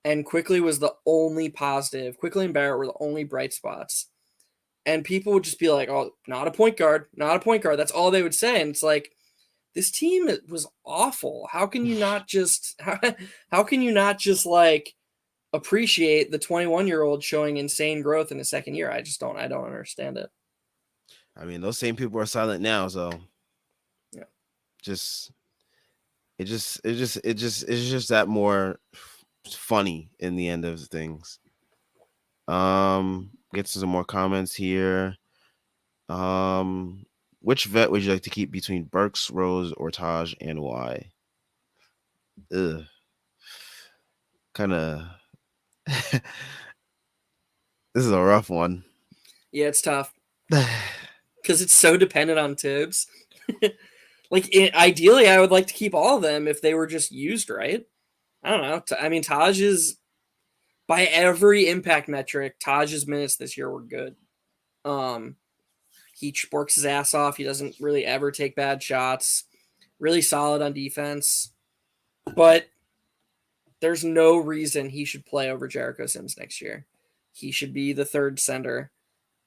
B: and Quickly was the only positive. Quickly and Barrett were the only bright spots. And people would just be like, "Oh, not a point guard, not a point guard." That's all they would say, and it's like this team was awful. How can you not just how can you not just like appreciate the 21-year-old showing insane growth in the second year? I don't understand it.
A: I mean, those same people are silent now, so
B: Yeah.
A: just it's just that more funny in the end of things. Get to some more comments here. Which vet would you like to keep between Burks, Rose, or Taj, and why? Ugh. Kind of. This is a rough one.
B: Yeah, it's tough because it's so dependent on Tibbs. Ideally, I would like to keep all of them if they were just used right. I don't know. I mean, Taj is by every impact metric. Taj's minutes this year were good. He works his ass off. He doesn't really ever take bad shots. Really solid on defense, but there's no reason he should play over Jericho Sims next year. He should be the third center.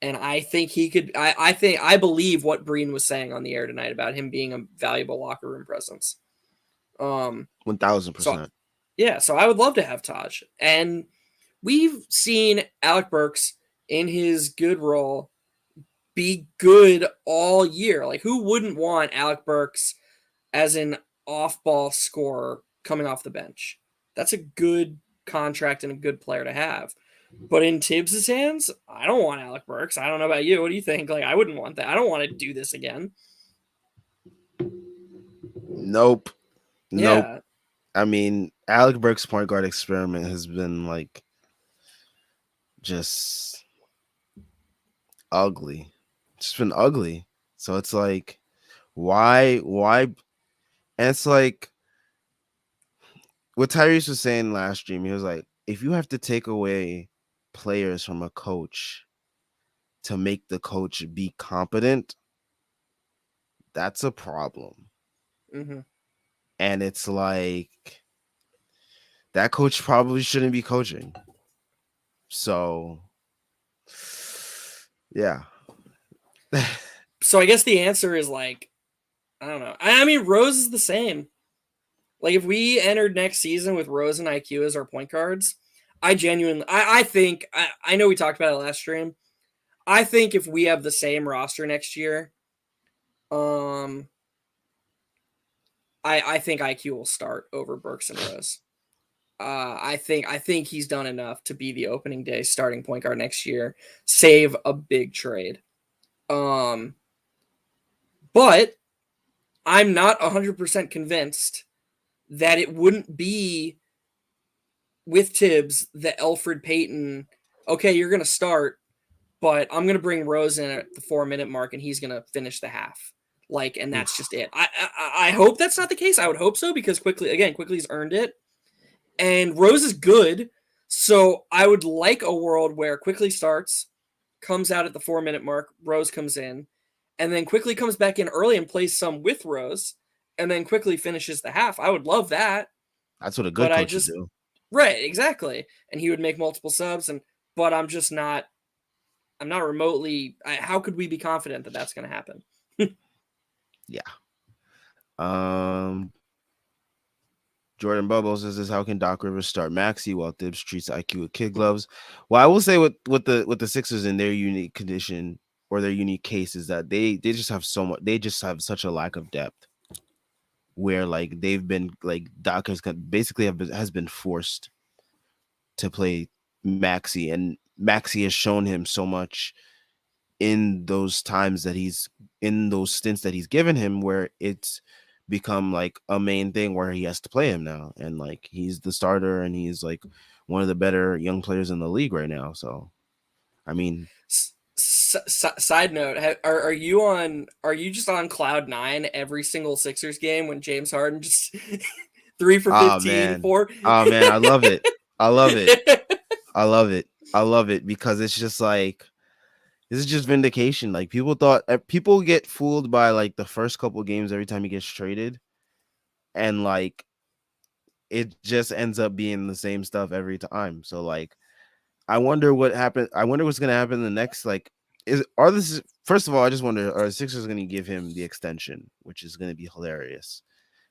B: And I think he could. I believe what Breen was saying on the air tonight about him being a valuable locker room presence.
A: 1000%.
B: So, yeah, so I would love to have Taj. And we've seen Alec Burks in his good role be good all year. Like, who wouldn't want Alec Burks as an off-ball scorer coming off the bench? That's a good contract and a good player to have. But in Tibbs' hands, I don't want Alec Burks. I don't know about you. What do you think? Like, I wouldn't want that. I don't want to do this again.
A: Nope.
B: Yeah.
A: I mean, Alec Burks' point guard experiment has been like just ugly. It's been ugly. So it's like, why? And it's like what Tyrese was saying last stream. He was like, if you have to take away players from a coach to make the coach be competent, that's a problem.
B: Mm-hmm.
A: And it's like that coach probably shouldn't be coaching. So, yeah.
B: So I guess the answer is like, I don't know. I mean, Rose is the same. Like, if we entered next season with Rose and IQ as our point guards, I think, I know we talked about it last stream. I think if we have the same roster next year, Um, I think IQ will start over Burks and Rose. I think he's done enough to be the opening day starting point guard next year, save a big trade. Um, but I'm not 100% convinced that it wouldn't be with Tibbs that Elfrid Payton, okay, you're going to start, but I'm going to bring Rose in at the 4 minute mark and he's going to finish the half. Like, and that's
A: Oof.
B: just it. I hope that's not the case. I would hope so because Quickly's earned it. And Rose is good. So I would like a world where Quickly starts, comes out at the 4 minute mark, Rose comes in, and then Quickly comes back in early and plays some with Rose, and then Quickly finishes the half. I would love that.
A: That's what a
B: But
A: good
B: I
A: coach would
B: just
A: do.
B: right, exactly. And he would make multiple subs but I'm not remotely how could we be confident that that's going to happen?
A: Yeah. Um, Jordan Bubbles says this: how can Doc Rivers start Maxi while Thibs treats IQ with kid gloves? Well, I will say with the Sixers in their unique condition or their unique case is that they just have so much. They just have such a lack of depth where like they've been like Doc basically has been forced to play Maxi, and Maxi has shown him so much in those times that he's in those stints that he's given him where it's become like a main thing where he has to play him now, and like he's the starter and he's like one of the better young players in the league right now. So I mean,
B: Side note: are you just on cloud nine every single Sixers game when James Harden just 3 for
A: oh
B: 15
A: man,
B: 4?
A: oh man, I love it. I love it. I love it. I love it because it's just like this is just vindication. Like people get fooled by like the first couple games every time he gets traded, and like it just ends up being the same stuff every time. So like I wonder what happened. I wonder what's gonna happen in the next like is are this first of all, I just wonder are the Sixers gonna give him the extension, which is gonna be hilarious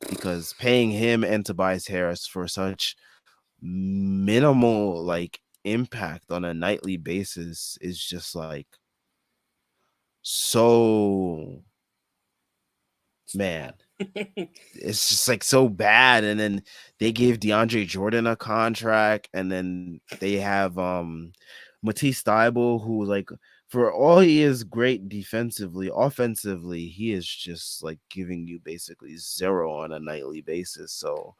A: because paying him and Tobias Harris for such minimal like impact on a nightly basis is just like so
B: It's
A: man,
B: bad.
A: it's just like so bad. And then they gave DeAndre Jordan a contract, and then they have Matisse Thybulle, who like for all he is great defensively, offensively, he is just like giving you basically zero on a nightly basis. So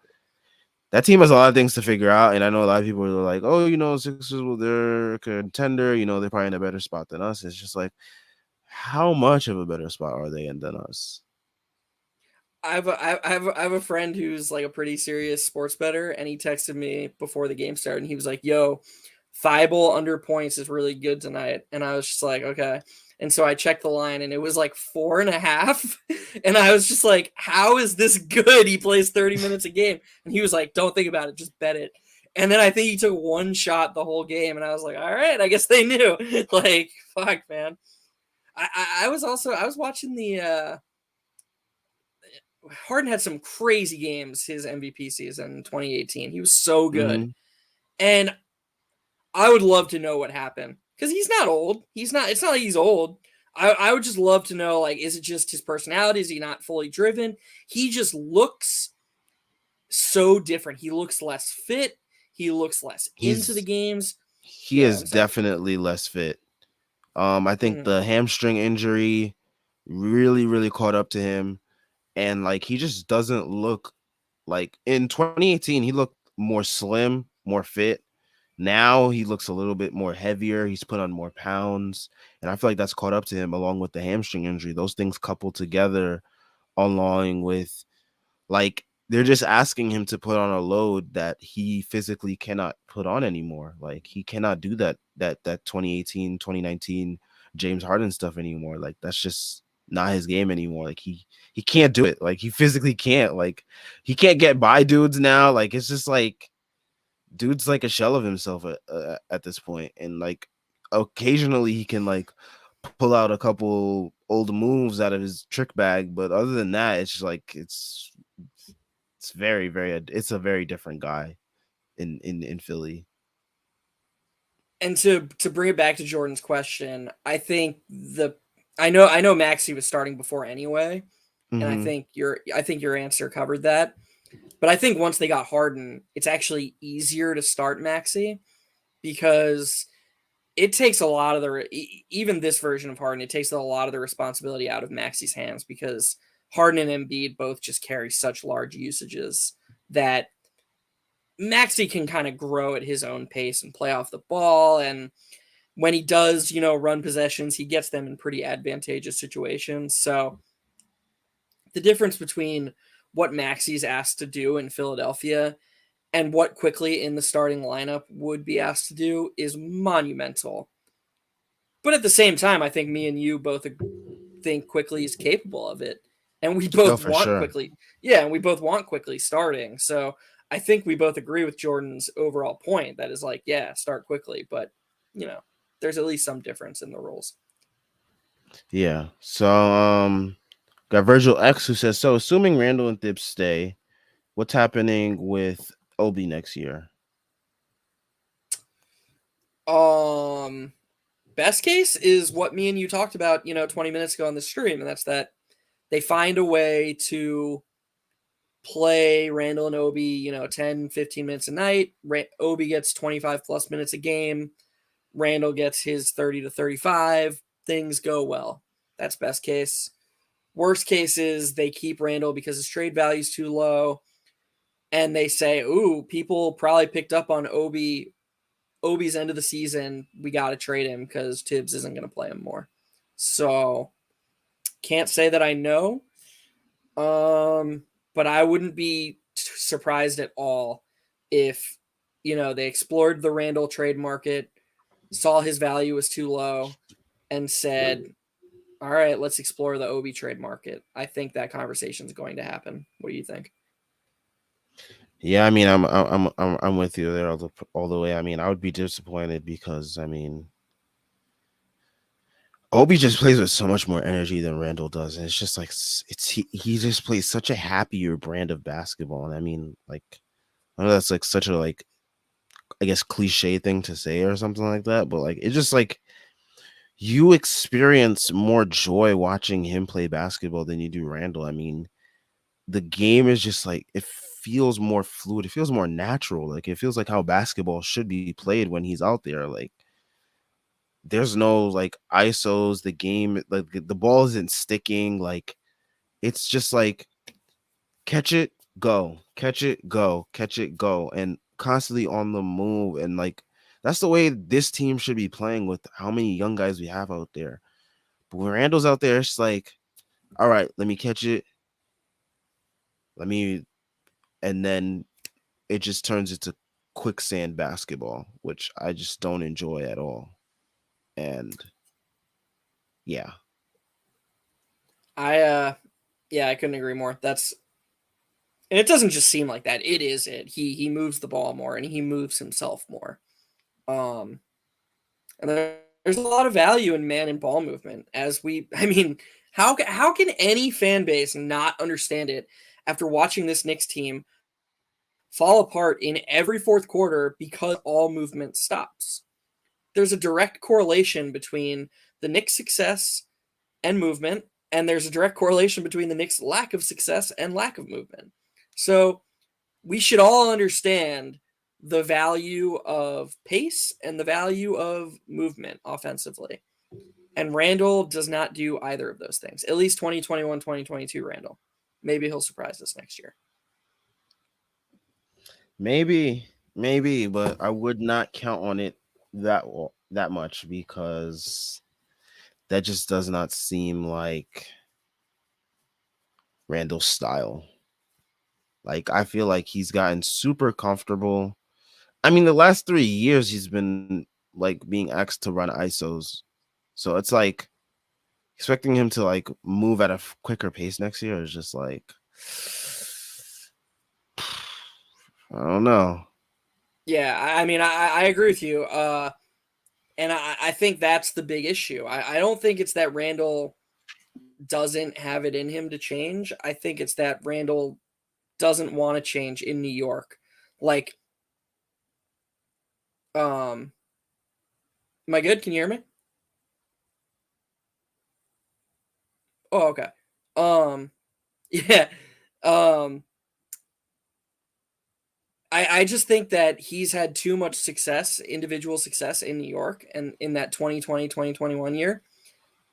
A: that team has a lot of things to figure out. And I know a lot of people are like, oh, Sixers, well, they're a contender, they're probably in a better spot than us. It's just like, how much of a better spot are they in than us?
B: I have a friend who's like a pretty serious sports bettor, and he texted me before the game started, and he was like, "Yo, Thibault under points is really good tonight," and I was just like, "Okay." And so I checked the line, and it was like 4.5, and I was just like, "How is this good? He plays 30 minutes a game," and he was like, "Don't think about it, just bet it." And then I think he took one shot the whole game, and I was like, "All right, I guess they knew." Like, fuck, man. I was watching the Harden had some crazy games his MVP season in 2018. He was so good.
A: Hmm.
B: And I would love to know what happened because he's not old. It's not like he's old. I would just love to know, like, is it just his personality? Is he not fully driven? He just looks so different. He looks less fit. He looks less into the
A: He's
B: games.
A: he
B: Yeah,
A: is
B: I'm sorry.
A: definitely less fit. I think
B: Mhm.
A: the hamstring injury really, really caught up to him, and like he just doesn't look like in 2018. He looked more slim, more fit. Now he looks a little bit more heavier. He's put on more pounds, and I feel like that's caught up to him along with the hamstring injury. Those things coupled together, along with like they're just asking him to put on a load that he physically cannot put on anymore. Like he cannot do that 2018, 2019 James Harden stuff anymore. Like that's just not his game anymore. Like he can't do it. Like he physically can't. Like he can't get by dudes now. Like it's just like dude's like a shell of himself at this point. And like occasionally he can like pull out a couple old moves out of his trick bag, but other than that, it's just like it's very, very. It's a very different guy in Philly.
B: And to bring it back to Jordan's question, I know Maxey was starting before anyway, and I
A: Mm-hmm.
B: think your answer covered that. But I think once they got Harden, it's actually easier to start Maxey because it takes a lot of even this version of Harden, it takes a lot of the responsibility out of Maxey's hands because Harden and Embiid both just carry such large usages that Maxey can kind of grow at his own pace and play off the ball. And when he does, run possessions, he gets them in pretty advantageous situations. So the difference between what Maxey's asked to do in Philadelphia and what Quickly in the starting lineup would be asked to do is monumental. But at the same time, I think me and you both think Quickly is capable of it, and we
A: Oh,
B: both
A: for
B: want
A: sure.
B: Quickly. Yeah, and we both want Quickly starting. So I think we both agree with Jordan's overall point that is like, yeah, start Quickly, but you know, there's at least some difference in the rules.
A: Yeah. So got Virgil X who says, so assuming Randall and Thibs stay, what's happening with Obi next year?
B: Um, Best case is what me and you talked about, 20 minutes ago on the stream, and that's that they find a way to play Randall and Obi, 10, 15 minutes a night. Obi gets 25 plus minutes a game. Randall gets his 30 to 35. Things go well. That's best case. Worst case is they keep Randall because his trade value is too low. And they say, ooh, people probably picked up on Obi's end of the season. We got to trade him because Tibbs isn't going to play him more. So can't say that I know. But I wouldn't be surprised at all if they explored the Randall trade market, saw his value was too low, and said, "All right, let's explore the Obi trade market." I think that conversation is going to happen. What do you think?
A: Yeah, I mean, I'm with you there all the way. I mean, I would be disappointed because I mean, Obi just plays with so much more energy than Randall does, and it's just like he just plays such a happier brand of basketball. And I mean, like, I know that's like such a like I guess cliche thing to say or something like that, but like it's just like you experience more joy watching him play basketball than you do Randall. I mean, the game is just like it feels more fluid. It feels more natural. Like it feels like how basketball should be played when he's out there. Like there's no like ISOs. The game, like the ball isn't sticking. Like it's just like catch it, go, catch it, go, catch it, go, and constantly on the move. And like that's the way this team should be playing with how many young guys we have out there. But when Randall's out there, it's like, all right, let me catch it. Let me, and then it just turns into quicksand basketball, which I just don't enjoy at all. And yeah,
B: I yeah, I couldn't agree more. And it doesn't just seem like that. It is it. He moves the ball more and he moves himself more. Um, and there's a lot of value in man and ball movement. I mean, how can any fan base not understand it after watching this Knicks team fall apart in every fourth quarter because all movement stops? There's a direct correlation between the Knicks' success and movement, and there's a direct correlation between the Knicks' lack of success and lack of movement. So we should all understand the value of pace and the value of movement offensively. And Randall does not do either of those things. At least 2021, 2022 Randall. Maybe he'll surprise us next year.
A: maybe, but I would not count on it that much because that just does not seem like Randall's style. Like I feel like he's gotten super comfortable. I mean, the last 3 years he's been like being asked to run ISOs, so it's like expecting him to like move at a quicker pace next year is just like I don't know.
B: Yeah, I mean, I agree with you. And I think that's the big issue. I don't think it's that Randall doesn't have it in him to change. I think it's that Randall doesn't want to change in New York. Like, um, am I good? Can you hear me? Oh, okay. Um, yeah. Um, I just think that he's had too much success, individual success in New York and in that 2020-2021 year.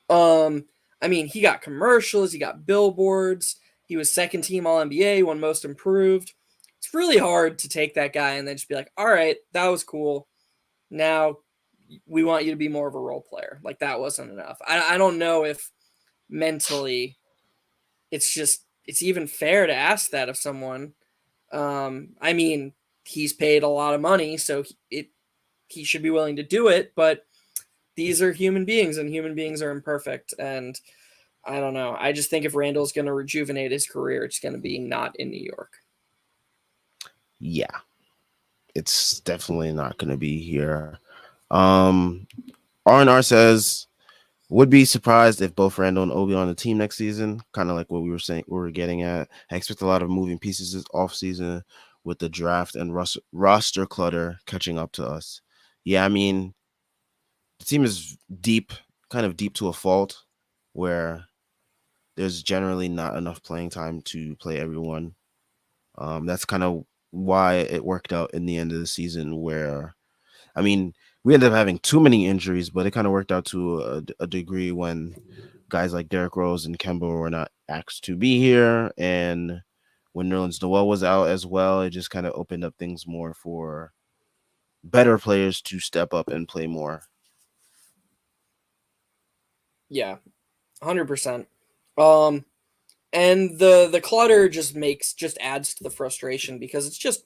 B: Um, I mean, he got commercials, he got billboards, he was second team All NBA, won most improved. It's really hard to take that guy and then just be like, all right, that was cool. Now we want you to be more of a role player. Like that wasn't enough. I don't know if mentally it's even fair to ask that of someone. I mean, he's paid a lot of money, so he should be willing to do it. But these are human beings, and human beings are imperfect. And I don't know. I just think if Randall's going to rejuvenate his career, it's going to be not in New York.
A: Yeah, it's definitely not going to be here. Um, R&R says would be surprised if both Randall and Obi on the team next season. Kind of like what we were saying, we were getting at. I expect a lot of moving pieces this off season with the draft and roster clutter catching up to us. Yeah, I mean the team is deep, kind of deep to a fault, where there's generally not enough playing time to play everyone. That's kind of why it worked out in the end of the season, where I mean, we ended up having too many injuries, but it kind of worked out to a degree when guys like Derrick Rose and Kemba were not asked to be here. And when Nerlens Noel was out as well, it just kind of opened up things more for better players to step up and play more.
B: Yeah, 100%. Um, and the clutter just adds to the frustration because it's just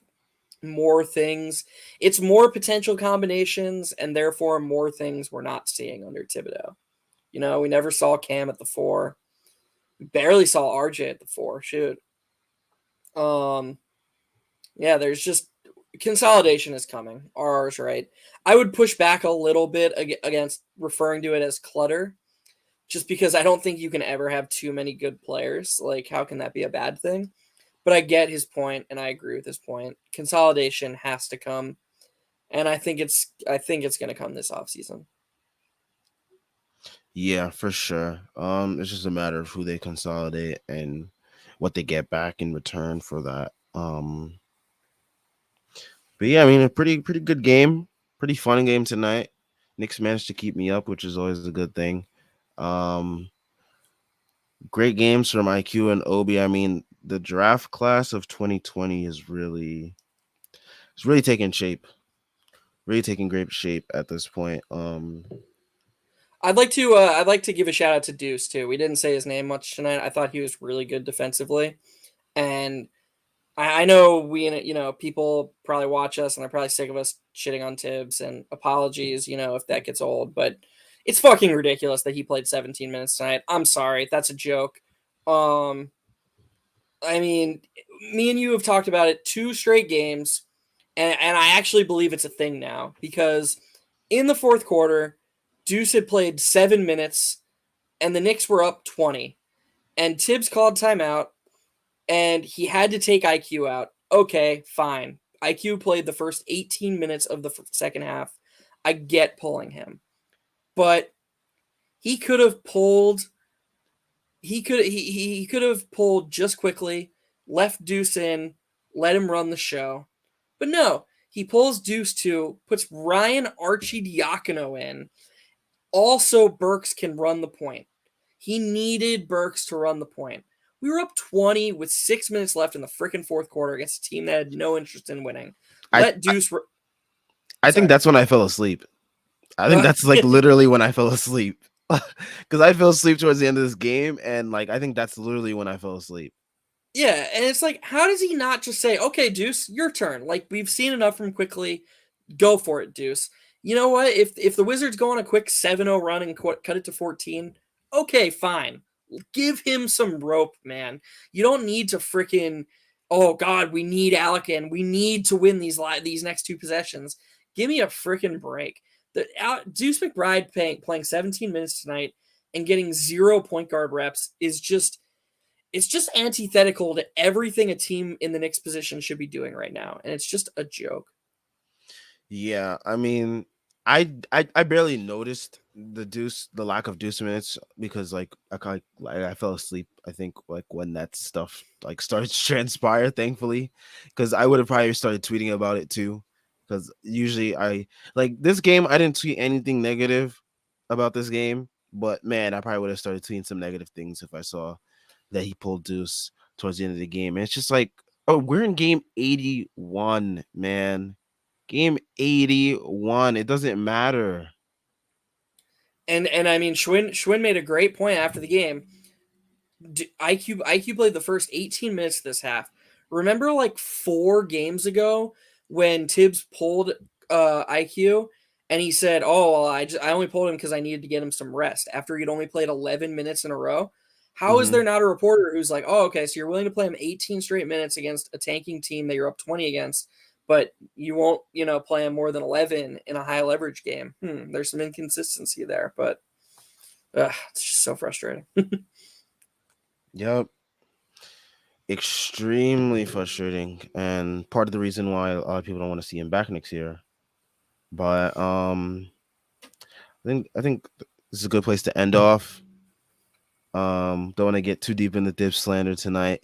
B: more things. It's more potential combinations, and therefore more things we're not seeing under Thibodeau. You know, we never saw Cam at the 4. We barely saw RJ at the 4. Shoot. Um, yeah, there's just consolidation is coming. RR's right. I would push back a little bit against referring to it as clutter, just because I don't think you can ever have too many good players. Like, how can that be a bad thing? But I get his point, and I agree with his point. Consolidation has to come, and I think it's going to come this offseason.
A: Yeah, for sure. It's just a matter of who they consolidate and what they get back in return for that. But yeah, I mean, a pretty good game, pretty fun game tonight. Knicks managed to keep me up, which is always a good thing. Um, Great games from IQ and Obi. I mean, the draft class of 2020 is really taking shape, really taking great shape at this point.
B: I'd like to give a shout out to Deuce too. We didn't say his name much tonight. I thought he was really good defensively, and I know people probably watch us and they're probably sick of us shitting on Tibbs, and apologies, if that gets old, but it's fucking ridiculous that he played 17 minutes tonight. I'm sorry, that's a joke. Um, I mean, me and you have talked about it 2 straight games, and I actually believe it's a thing now because in the fourth quarter, Deuce had played 7 minutes, and the Knicks were up 20, and Tibbs called timeout, and he had to take IQ out. Okay, fine. IQ played the first 18 minutes of the second half. I get pulling him, but he could have pulled. He could have pulled just quickly, left Deuce in, let him run the show, but no. He pulls Deuce 2, puts Ryan Arcidiacono in. Also, Burks can run the point. He needed Burks to run the point. We were up 20 with 6 minutes left in the freaking fourth quarter against a team that had no interest in winning.
A: I
B: Let Deuce.
A: I think
B: Sorry.
A: that's when I fell asleep. I think that's like literally when I fell asleep because I fell asleep towards the end of this game, and like I think that's literally when I fell asleep.
B: Yeah, and it's like, how does he not just say, okay, Deuce, your turn? Like, we've seen enough from quickly. Go for it, Deuce. You know what? If the Wizards go on a quick 7-0 run and cut it to 14, okay, fine. Give him some rope, man. You don't need to freaking, oh God, we need Alec and we need to win these next 2 possessions. Give me a freaking break. Deuce McBride playing 17 minutes tonight and getting 0 point guard reps is just it's just antithetical to everything a team in the Knicks position should be doing right now, and it's just a joke.
A: Yeah, I mean, I barely noticed the lack of deuce minutes because I fell asleep. I think like when that stuff like started to transpire. Thankfully, because I would have probably started tweeting about it too. Because usually I like this game. I didn't tweet anything negative about this game, but man, I probably would have started tweeting some negative things if I saw that he pulled deuce towards the end of the game. And it's just like, oh, we're in game 81, man. Game 81. It doesn't matter.
B: And I mean, Schwinn made a great point after the game. IQ played the first 18 minutes of this half. Remember, like 4 games ago when Tibbs pulled IQ and he said, "Oh, well, I only pulled him because I needed to get him some rest after he'd only played 11 minutes in a row." How is
A: Mm-hmm.
B: there not a reporter who's like, "Oh, okay, so you're willing to play him 18 straight minutes against a tanking team that you're up 20 against, but you won't, play him more than 11 in a high leverage game?" There's some inconsistency there, but it's just so frustrating.
A: Yep. Extremely frustrating. And part of the reason why a lot of people don't want to see him back next year. But I think this is a good place to end off. Don't want to get too deep in the dip slander tonight.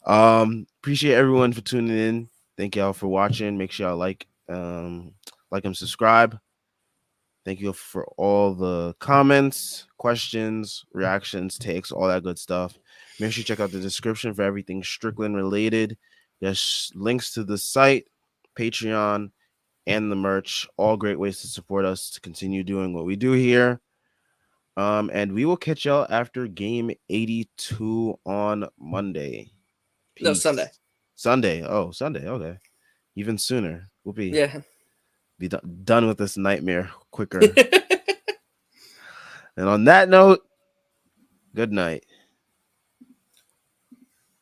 A: Appreciate everyone for tuning in. Thank y'all for watching. Make sure y'all like and subscribe. Thank you for all the comments, questions, reactions, takes, all that good stuff. Make sure you check out the description for everything Strickland related. There's links to the site, Patreon, and the merch. All great ways to support us to continue doing what we do here. And we will catch y'all after game 82 on Monday.
B: No, Sunday.
A: Peace. Sunday. Oh, Sunday. Okay. Even sooner. We'll
B: Yeah.
A: be done with this nightmare quicker. And on that note, good night.